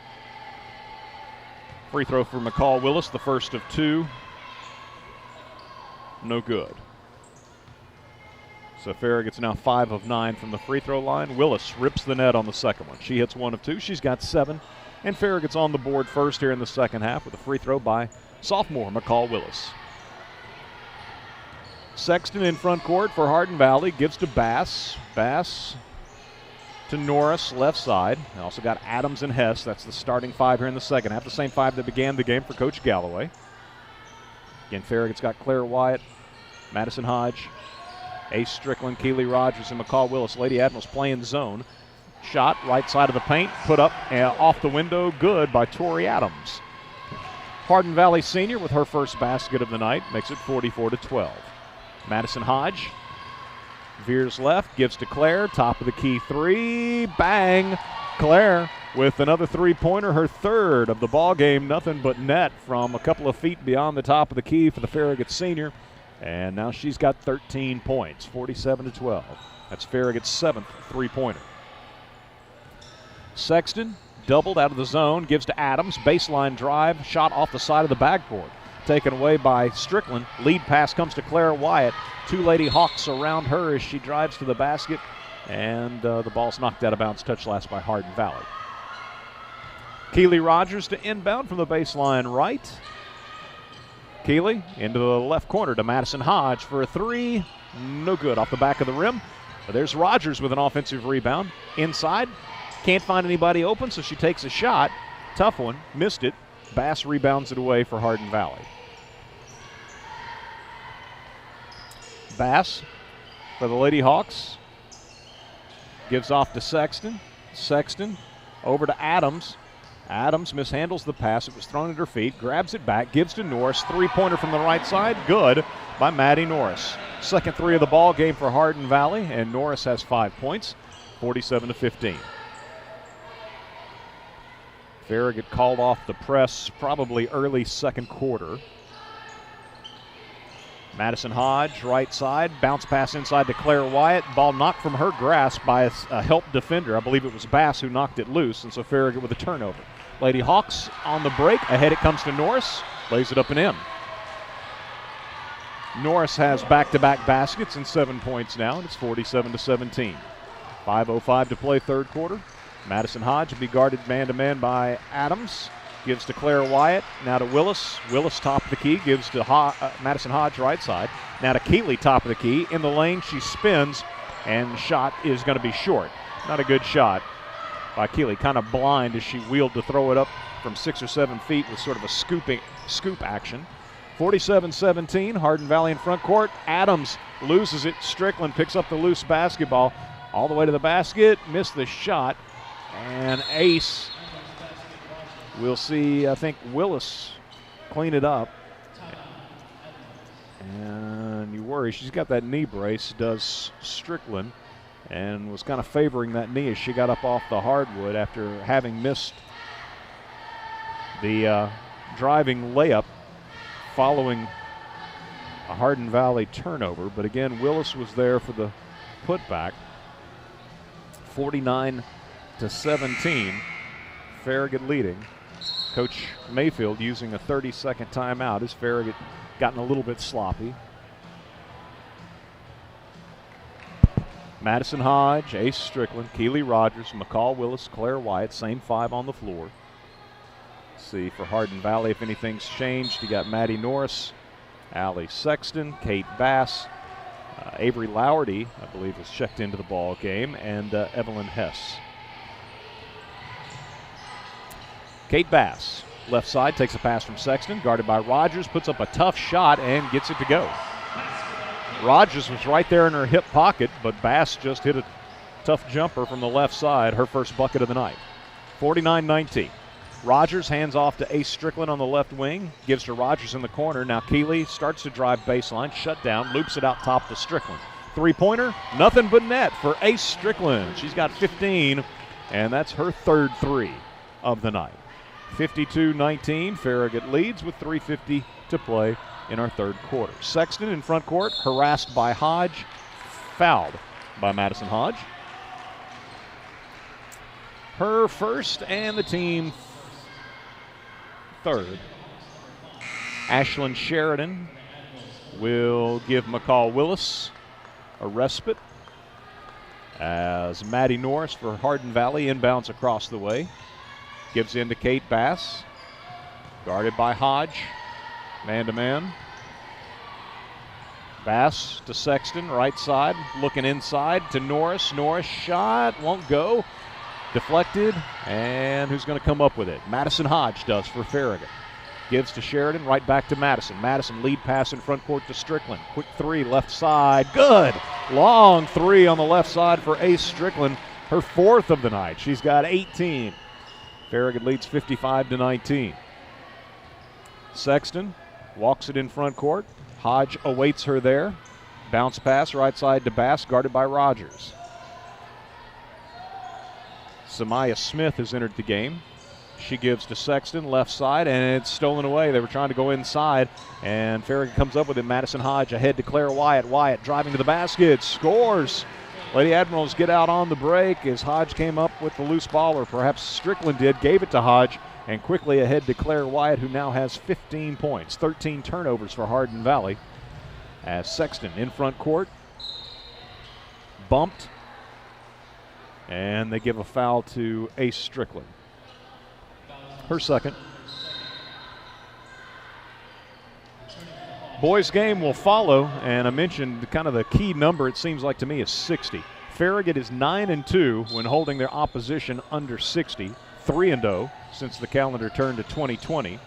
Free throw for McCall Willis, the first of two. No good. So Farragut's now 5 of 9 from the free throw line. Willis rips the net on the second one. She hits 1 of 2. She's got 7. And Farragut's on the board first here in the second half with a free throw by sophomore McCall Willis. Sexton in front court for Hardin Valley. Gives to Bass. Bass to Norris, left side. They also got Adams and Hess. That's the starting 5 here in the second half. The same 5 that began the game for Coach Galloway. Again, Farragut's got Claire Wyatt, Madison Hodge, Ace Strickland, Keely Rogers, and McCall Willis. Lady Admirals playing zone. Shot right side of the paint, put up off the window, good by Tori Adams. Hardin Valley senior with her first basket of the night, makes it 44-12. Madison Hodge veers left, gives to Claire, top of the key three, bang! Claire with another three-pointer, her third of the ball game, nothing but net from a couple of feet beyond the top of the key for the Farragut senior. And now she's got 13 points, 47-12. That's Farragut's 7th three-pointer. Sexton doubled out of the zone, gives to Adams, baseline drive, shot off the side of the backboard. Taken away by Strickland. Lead pass comes to Claire Wyatt. Two Lady Hawks around her as she drives to the basket. And the ball's knocked out of bounds, touch last by Hardin Valley. Keely Rogers to inbound from the baseline right. Keely into the left corner to Madison Hodge for a three. No good off the back of the rim. But there's Rogers with an offensive rebound. Inside. Can't find anybody open, so she takes a shot. Tough one. Missed it. Bass rebounds it away for Hardin Valley. Bass for the Lady Hawks. Gives off to Sexton. Sexton over to Adams. Adams mishandles the pass. It was thrown at her feet. Grabs it back. Gives to Norris. Three-pointer from the right side. Good by Maddie Norris. Second three of the ball game for Hardin Valley. And Norris has 5 points. 47-15. Farragut called off the press probably early second quarter. Madison Hodge, right side. Bounce pass inside to Claire Wyatt. Ball knocked from her grasp by a help defender. I believe it was Bass who knocked it loose, and so Farragut with a turnover. Lady Hawks on the break. Ahead it comes to Norris. Lays it up and in. Norris has back-to-back baskets and 7 points now, and it's 47-17. 5:05 to play third quarter. Madison Hodge will be guarded man-to-man by Adams. Gives to Claire Wyatt. Now to Willis. Willis top of the key. Gives to Madison Hodge right side. Now to Keeley top of the key. In the lane she spins and the shot is going to be short. Not a good shot by Keeley. Kind of blind as she wheeled to throw it up from 6 or 7 feet with sort of a scoop action. 47-17. Hardin Valley in front court. Adams loses it. Strickland picks up the loose basketball. All the way to the basket. Missed the shot. And Ace, we'll see, I think Willis clean it up. And you worry, she's got that knee brace, does Strickland, and was kind of favoring that knee as she got up off the hardwood after having missed the driving layup following a Hardin Valley turnover. But again, Willis was there for the putback. 49-17, Farragut leading. Coach Mayfield using a 30-second timeout as Farragut gotten a little bit sloppy. Madison Hodge, Ace Strickland, Keeley Rogers, McCall Willis, Claire Wyatt, same 5 on the floor. See for Hardin Valley if anything's changed. You got Maddie Norris, Allie Sexton, Kate Bass, Avery Lowerty, I believe, has checked into the ball game, and Evelyn Hess. Kate Bass, left side, takes a pass from Sexton, guarded by Rogers, puts up a tough shot and gets it to go. Rogers was right there in her hip pocket, but Bass just hit a tough jumper from the left side, her first bucket of the night. 49-19. Rogers hands off to Ace Strickland on the left wing, gives to Rogers in the corner. Now Keeley starts to drive baseline, shut down, loops it out top to Strickland. Three-pointer, nothing but net for Ace Strickland. She's got 15, and that's her third 3 of the night. 52-19, Farragut leads with 3:50 to play in our third quarter. Sexton in front court, harassed by Hodge, fouled by Madison Hodge. Her first and the team third. Ashlyn Sheridan will give McCall Willis a respite as Maddie Norris for Hardin Valley inbounds across the way. Gives in to Kate Bass, guarded by Hodge, man-to-man. Bass to Sexton, right side, looking inside to Norris. Norris shot, won't go. Deflected, and who's going to come up with it? Madison Hodge does for Farragut. Gives to Sheridan, right back to Madison. Madison lead pass in front court to Strickland. Quick 3, left side, good. Long 3 on the left side for Ace Strickland, her 4th of the night. She's got 18. Farragut leads 55-19. Sexton walks it in front court. Hodge awaits her there. Bounce pass right side to Bass, guarded by Rogers. Samaya Smith has entered the game. She gives to Sexton, left side, and it's stolen away. They were trying to go inside, and Farragut comes up with it. Madison Hodge ahead to Claire Wyatt. Wyatt driving to the basket, scores. Lady Admirals get out on the break as Hodge came up with the loose ball, or perhaps Strickland did, gave it to Hodge, and quickly ahead to Claire Wyatt, who now has 15 points. 13 turnovers for Hardin Valley as Sexton in front court. Bumped, and they give a foul to Ace Strickland. Her second. Boys game will follow, and I mentioned kind of the key number, it seems like to me, is 60. Farragut is 9-2 when holding their opposition under 60, 3-0 since the calendar turned to 2020.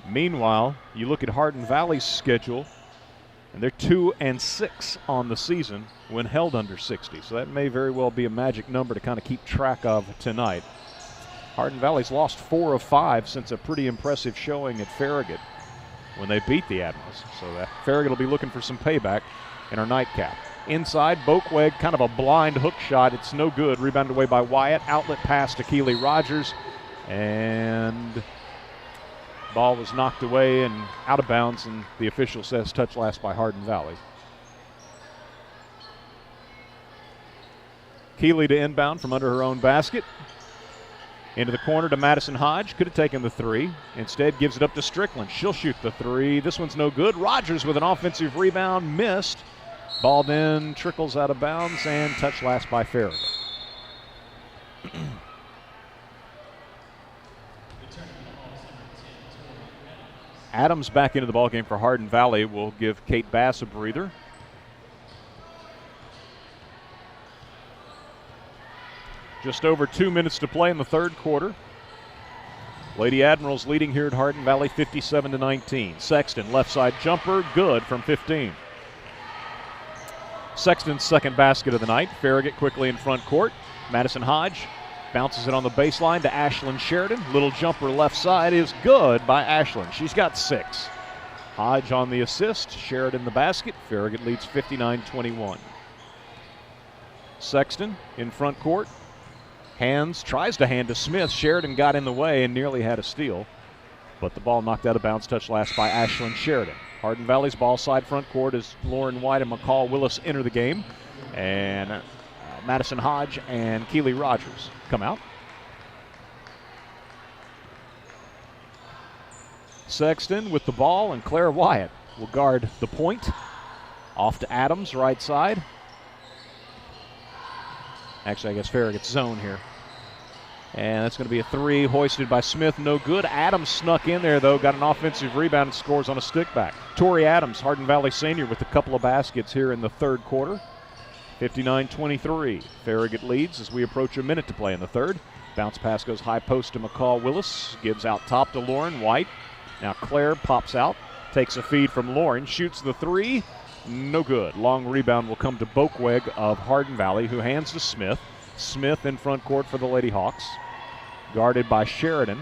Meanwhile, you look at Hardin Valley's schedule, and they're 2-6 on the season when held under 60. So that may very well be a magic number to kind of keep track of tonight. Hardin Valley's lost 4 of 5 since a pretty impressive showing at Farragut when they beat the Admirals. So Farragut will be looking for some payback in our nightcap. Inside, Boakweg, kind of a blind hook shot. It's no good. Rebounded away by Wyatt. Outlet pass to Keeley Rogers. And ball was knocked away and out of bounds, and the official says touch last by Hardin Valley. Keeley to inbound from under her own basket. Into the corner to Madison Hodge. Could have taken the 3. Instead gives it up to Strickland. She'll shoot the 3. This one's no good. Rogers with an offensive rebound. Missed. Ball then trickles out of bounds, and touch last by Farragut. Adams back into the ballgame for Hardin Valley will give Kate Bass a breather. Just over 2 minutes to play in the third quarter. Lady Admirals leading here at Hardin Valley 57-19. Sexton, left side jumper, good from 15. Sexton's second basket of the night. Farragut quickly in front court. Madison Hodge bounces it on the baseline to Ashlyn Sheridan. Little jumper left side is good by Ashlyn. She's got 6. Hodge on the assist. Sheridan the basket. Farragut leads 59-21. Sexton in front court. tries to hand to Smith. Sheridan got in the way and nearly had a steal, but the ball knocked out of bounds, touch last by Ashlyn Sheridan. Hardin Valley's ball side front court as Lauren White and McCall Willis enter the game, and Madison Hodge and Keely Rogers come out. Sexton with the ball, and Claire Wyatt will guard the point. Off to Adams, right side. Actually, I guess Farragut's zone here. And that's going to be a three hoisted by Smith. No good. Adams snuck in there, though. Got an offensive rebound and scores on a stick back. Tori Adams, Hardin Valley senior, with a couple of baskets here in the third quarter. 59-23. Farragut leads as we approach a minute to play in the third. Bounce pass goes high post to McCall Willis. Gives out top to Lauren White. Now Claire pops out. Takes a feed from Lauren. Shoots the three. No good. Long rebound will come to Bokweg of Hardin Valley, who hands to Smith. Smith in front court for the Lady Hawks. Guarded by Sheridan.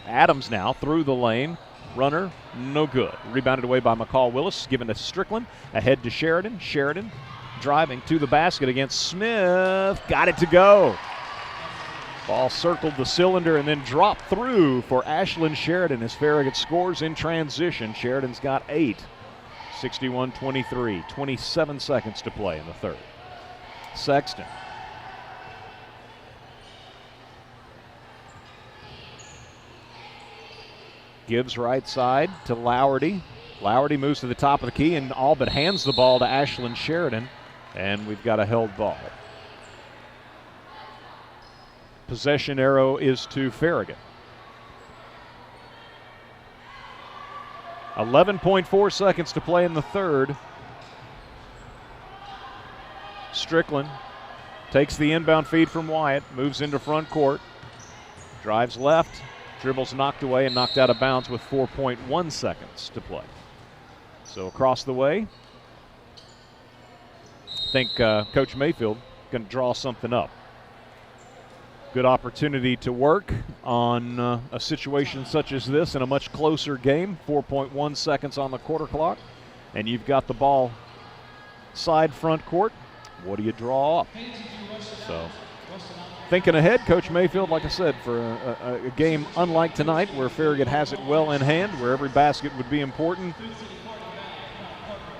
Adams now through the lane. Runner, no good. Rebounded away by McCall Willis. Given to Strickland. Ahead to Sheridan. Sheridan driving to the basket against Smith. Got it to go. Ball circled the cylinder and then dropped through for Ashlyn Sheridan as Farragut scores in transition. Sheridan's got 8. 61-23. 27 seconds to play in the third. Sexton. Gives right side to Lowerty. Lowerty moves to the top of the key and all but hands the ball to Ashlyn Sheridan. And we've got a held ball. Possession arrow is to Farragut. 11.4 seconds to play in the third. Strickland takes the inbound feed from Wyatt, moves into front court, drives left, dribbles knocked away and knocked out of bounds with 4.1 seconds to play. So across the way, I think Coach Mayfield going to draw something up. Good opportunity to work on a situation such as this in a much closer game. 4.1 seconds on the quarter clock, and you've got the ball side front court. What do you draw up? So thinking ahead, Coach Mayfield, like I said, for a game unlike tonight where Farragut has it well in hand, where every basket would be important.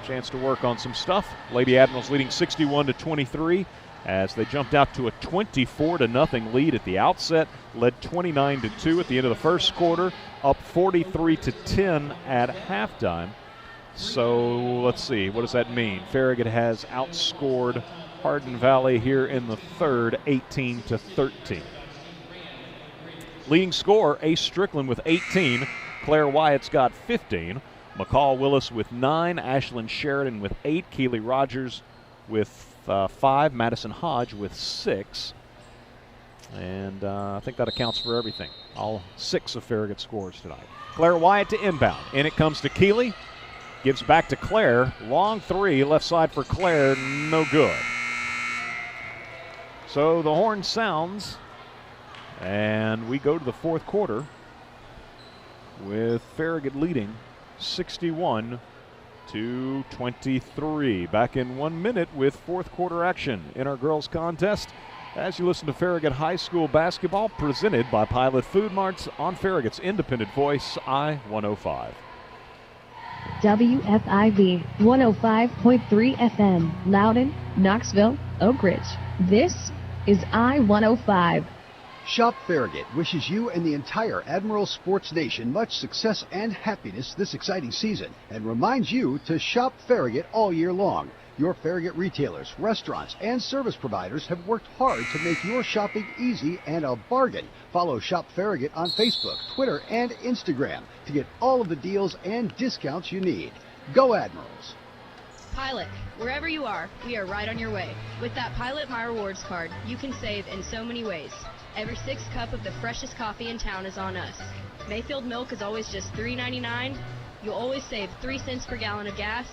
Chance to work on some stuff. Lady Admirals leading 61-23 as they jumped out to a 24-0 lead at the outset, led 29-2 at the end of the first quarter, up 43-10 at halftime. So let's see, what does that mean? Farragut has outscored Hardin Valley here in the third, 18-13. Leading scorer, Ace Strickland with 18. Claire Wyatt's got 15. McCall Willis with 9. Ashlyn Sheridan with 8. Keely Rogers with 5. Madison Hodge with 6. And I think that accounts for everything. All 6 of Farragut scores tonight. Claire Wyatt to inbound. In it comes to Keely. Gives back to Claire. Long three, left side for Claire, no good. So the horn sounds, and we go to the fourth quarter with Farragut leading 61-23. Back in 1 minute with fourth quarter action in our girls contest as you listen to Farragut High School basketball presented by Pilot Food Marts on Farragut's independent voice, I-105. WFIV 105.3 FM, Loudon, Knoxville, Oak Ridge. This is I-105. Shop Farragut wishes you and the entire Admiral Sports Nation much success and happiness this exciting season and reminds you to shop Farragut all year long. Your Farragut retailers, restaurants, and service providers have worked hard to make your shopping easy and a bargain. Follow Shop Farragut on Facebook, Twitter, and Instagram to get all of the deals and discounts you need. Go Admirals! Pilot, wherever you are, we are right on your way. With that Pilot My Rewards card, you can save in so many ways. Every 6th cup of the freshest coffee in town is on us. Mayfield milk is always just $3.99. You'll always save 3 cents per gallon of gas.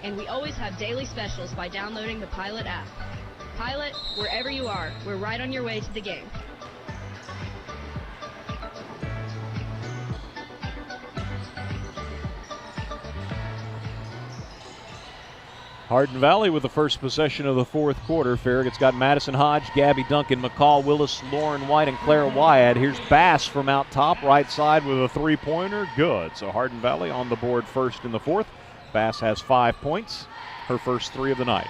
And we always have daily specials by downloading the Pilot app. Pilot, wherever you are, we're right on your way to the game. Hardin Valley with the first possession of the fourth quarter. Farragut's got Madison Hodge, Gabby Duncan, McCall Willis, Lauren White, and Claire Wyatt. Here's Bass from out top, right side with a three-pointer. Good. So Hardin Valley on the board first in the fourth. Bass has 5 points, her first three of the night.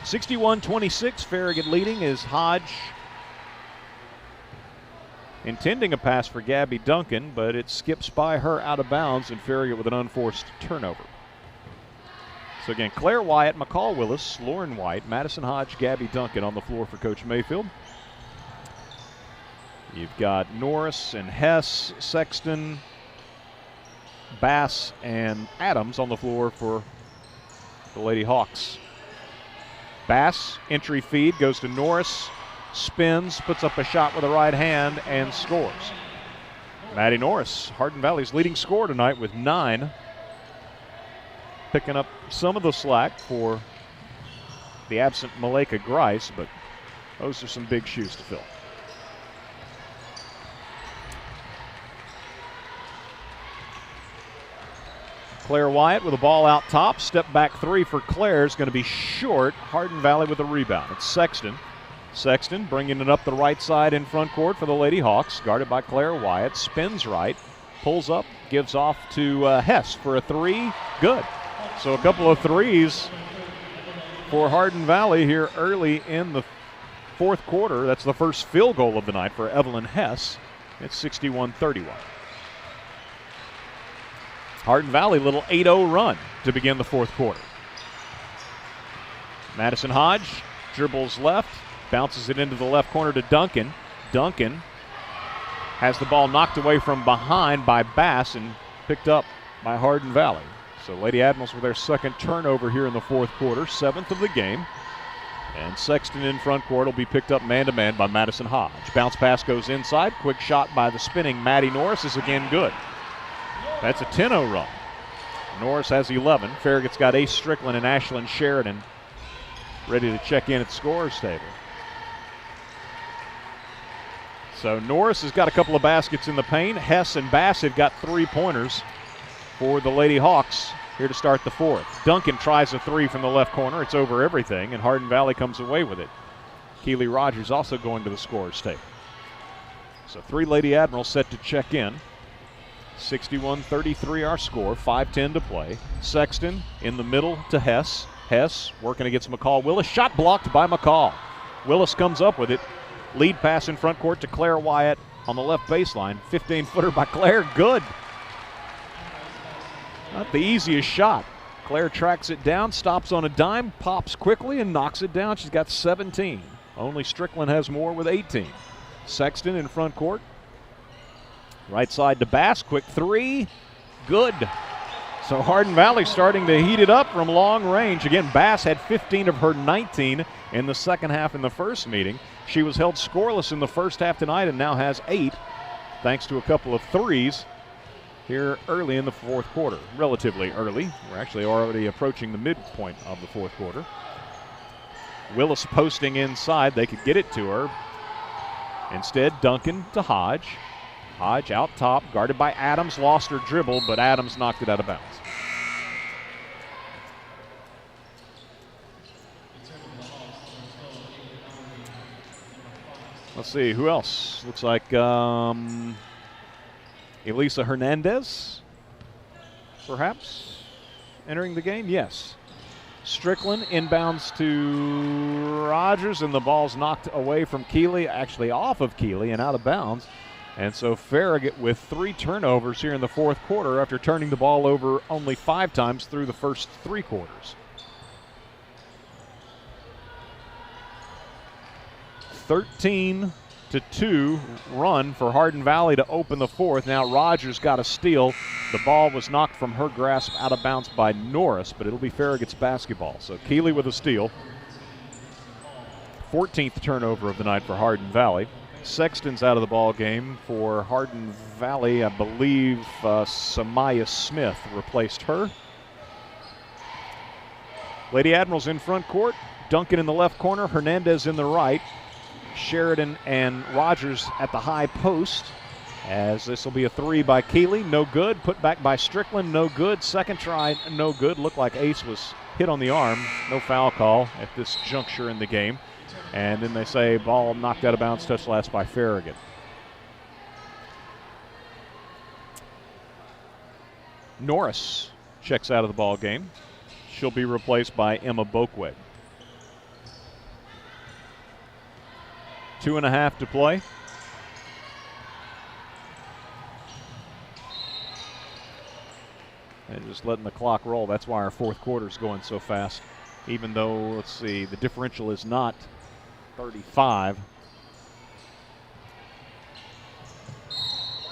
61-26, Farragut leading is Hodge intending a pass for Gabby Duncan, but it skips by her out of bounds, and Farragut with an unforced turnover. So again, Claire Wyatt, McCall Willis, Lauren White, Madison Hodge, Gabby Duncan on the floor for Coach Mayfield. You've got Norris and Hess, Sexton, Bass, and Adams on the floor for the Lady Hawks. Bass, entry feed, goes to Norris, spins, puts up a shot with the right hand, and scores. Maddie Norris, Hardin Valley's leading scorer tonight with 9. Picking up some of the slack for the absent Maleka Grice, but those are some big shoes to fill. Claire Wyatt with a ball out top. Step back three for Claire is going to be short. Hardin Valley with a rebound. It's Sexton. Sexton bringing it up the right side in front court for the Lady Hawks. Guarded by Claire Wyatt. Spins right. Pulls up. Gives off to Hess for a three. Good. So a couple of threes for Hardin Valley here early in the fourth quarter. That's the first field goal of the night for Evelyn Hess. It's 61-31. Hardin Valley, little 8-0 run to begin the fourth quarter. Madison Hodge dribbles left, bounces it into the left corner to Duncan. Duncan has the ball knocked away from behind by Bass and picked up by Hardin Valley. So Lady Admirals with their second turnover here in the fourth quarter, 7th of the game. And Sexton in front court will be picked up man-to-man by Madison Hodge. Bounce pass goes inside. Quick shot by the spinning Maddie Norris is again good. That's a 10-0 run. Norris has 11. Farragut's got Ace Strickland and Ashlyn Sheridan ready to check in at the scorer's table. So Norris has got a couple of baskets in the paint. Hess and Bass have got 3-pointers for the Lady Hawks here to start the fourth. Duncan tries a three from the left corner. It's over everything, and Hardin Valley comes away with it. Keely Rogers also going to the scorer's table. So 3 Lady Admirals set to check in. 61-33 our score, 5:10 to play. Sexton in the middle to Hess. Hess working against McCall Willis. Shot blocked by McCall. Willis comes up with it. Lead pass in front court to Claire Wyatt on the left baseline. 15-footer by Claire, good. Not the easiest shot. Claire tracks it down, stops on a dime, pops quickly, and knocks it down. She's got 17. Only Strickland has more with 18. Sexton in front court. Right side to Bass, quick three, good. So Hardin Valley starting to heat it up from long range. Again, Bass had 15 of her 19 in the second half in the first meeting. She was held scoreless in the first half tonight and now has 8 thanks to a couple of threes here early in the fourth quarter. Relatively early. We're actually already approaching the midpoint of the fourth quarter. Willis posting inside. They could get it to her. Instead, Duncan to Hodge. Hodge out top, guarded by Adams, lost her dribble, but Adams knocked it out of bounds. Let's see, who else? Looks like Elisa Hernandez, perhaps, entering the game? Yes. Strickland inbounds to Rogers, and the ball's knocked away from Keeley, actually off of Keeley and out of bounds. And so Farragut with 3 turnovers here in the fourth quarter after turning the ball over only 5 times through the first 3 quarters. 13-2 run for Hardin Valley to open the fourth. Now Rogers got a steal. The ball was knocked from her grasp out of bounds by Norris, but it'll be Farragut's basketball. So Keeley with a steal. 14th turnover of the night for Hardin Valley. Sexton's out of the ball game for Hardin Valley. I believe Samaya Smith replaced her. Lady Admirals in front court. Duncan in the left corner. Hernandez in the right. Sheridan and Rogers at the high post. As this will be a three by Keeley. No good. Put back by Strickland. No good. Second try. No good. Looked like Ace was hit on the arm. No foul call at this juncture in the game. And then they say ball knocked out of bounds, touched last by Farragut. Norris checks out of the ball game. She'll be replaced by Emma Bokweg. 2.5 to play. And just letting the clock roll. That's why our fourth quarter is going so fast. Even though, let's see, the differential is not 35.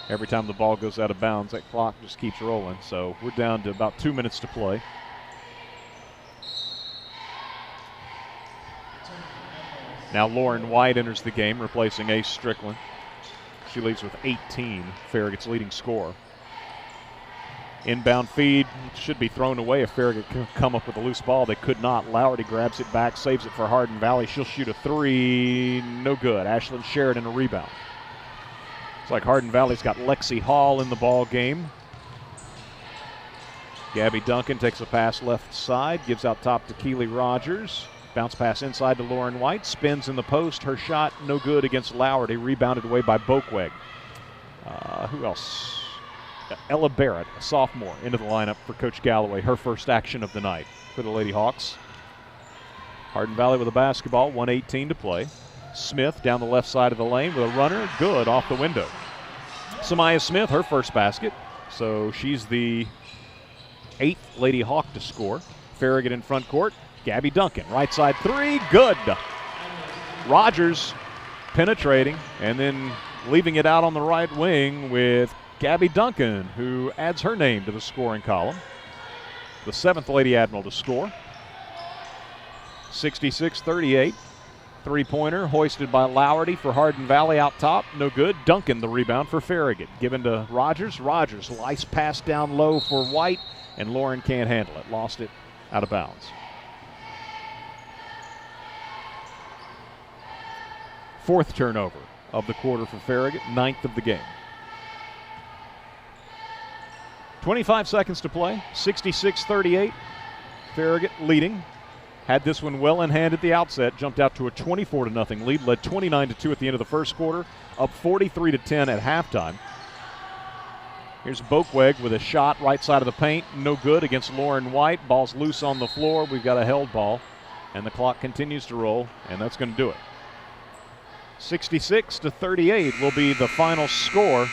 Every time the ball goes out of bounds, that clock just keeps rolling. So we're down to about 2 minutes to play. Now Lauren White enters the game, replacing Ace Strickland. She leaves with 18, Farragut's leading scorer. Inbound feed should be thrown away if Farragut can come up with a loose ball. They could not. Lowerty grabs it back, saves it for Hardin Valley. She'll shoot a three. No good. Ashlyn Sheridan a rebound. It's like Hardin Valley's got Lexi Hall in the ball game. Gabby Duncan takes a pass left side, gives out top to Keely Rogers. Bounce pass inside to Lauren White. Spins in the post. Her shot no good against Lowerty. Rebounded away by Bokweg. Who else? Ella Barrett, a sophomore, into the lineup for Coach Galloway. Her first action of the night for the Lady Hawks. Hardin Valley with a basketball. 1:18 to play. Smith down the left side of the lane with a runner. Good off the window. Samaya Smith, her first basket. So she's the 8th Lady Hawk to score. Farragut in front court. Gabby Duncan, right side three, good. Rogers penetrating and then leaving it out on the right wing with Gabby Duncan, who adds her name to the scoring column. The 7th Lady Admiral to score. 66-38. Three-pointer hoisted by Lowerty for Hardin Valley out top. No good. Duncan the rebound for Farragut. Given to Rogers. Rogers, nice pass down low for White, and Lauren can't handle it. Lost it out of bounds. 4th turnover of the quarter for Farragut, 9th of the game. 25 seconds to play, 66-38. Farragut leading. Had this one well in hand at the outset, jumped out to a 24-0 lead, led 29-2 at the end of the first quarter, up 43-10 at halftime. Here's Bokweg with a shot right side of the paint, no good against Lauren White. Ball's loose on the floor. We've got a held ball, and the clock continues to roll, and that's going to do it. 66-38 will be the final score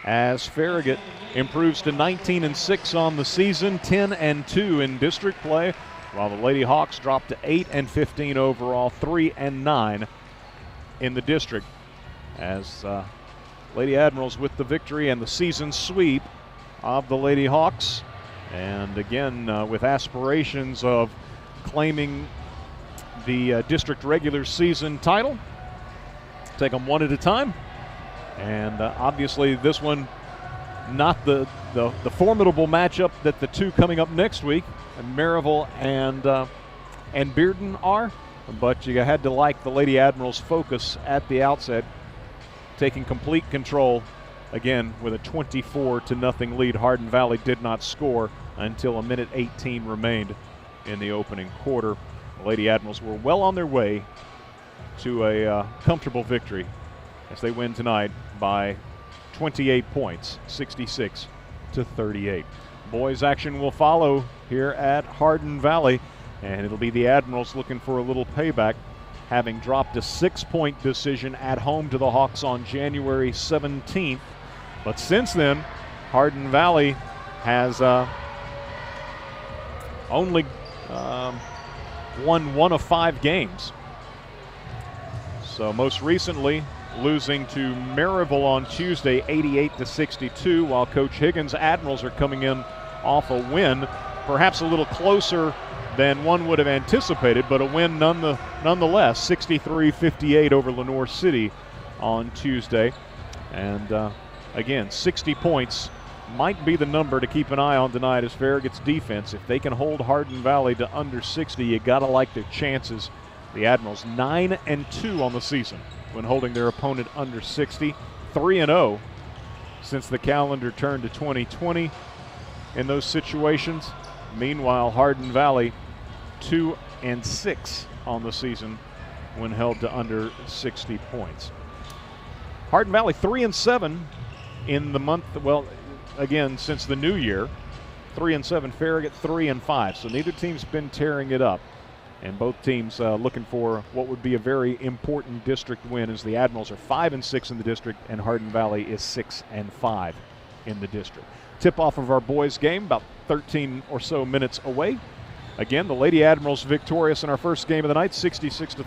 as Farragut improves to 19-6 on the season, 10-2 in district play, while the Lady Hawks drop to 8-15 overall, 3-9 in the district. As Lady Admirals with the victory and the season sweep of the Lady Hawks, and again with aspirations of claiming the district regular season title. Take them one at a time, and obviously this one not the formidable matchup that the two coming up next week, Maryville and Bearden are, but you had to like the Lady Admirals' focus at the outset, taking complete control again with a 24-0 lead. Hardin Valley did not score until a minute 18 remained in the opening quarter. The Lady Admirals were well on their way to a comfortable victory as they win tonight by 28 points, 66-38. Boys action will follow here at Hardin Valley, and it'll be the Admirals looking for a little payback, having dropped a 6-point decision at home to the Hawks on January 17th. But since then, Hardin Valley has only won 1 of 5 games. So most recently, losing to Maryville on Tuesday, 88-62, while Coach Higgins' Admirals are coming in off a win, perhaps a little closer than one would have anticipated, but a win nonetheless, 63-58 over Lenoir City on Tuesday. And again, 60 points might be the number to keep an eye on tonight as Farragut's defense. If they can hold Hardin Valley to under 60, you got to like their chances. The Admirals 9-2 on the season when holding their opponent under 60, 3-0 since the calendar turned to 2020 in those situations. Meanwhile, Hardin Valley 2-6 on the season when held to under 60 points. Hardin Valley 3-7 in the month, well, again, since the new year. 3-7, Farragut 3-5. So neither team's been tearing it up. And both teams looking for what would be a very important district win, as the Admirals are 5-6 in the district and Hardin Valley is 6-5 in the district. Tip-off of our boys game about 13 or so minutes away. Again, the Lady Admirals victorious in our first game of the night, 66-30.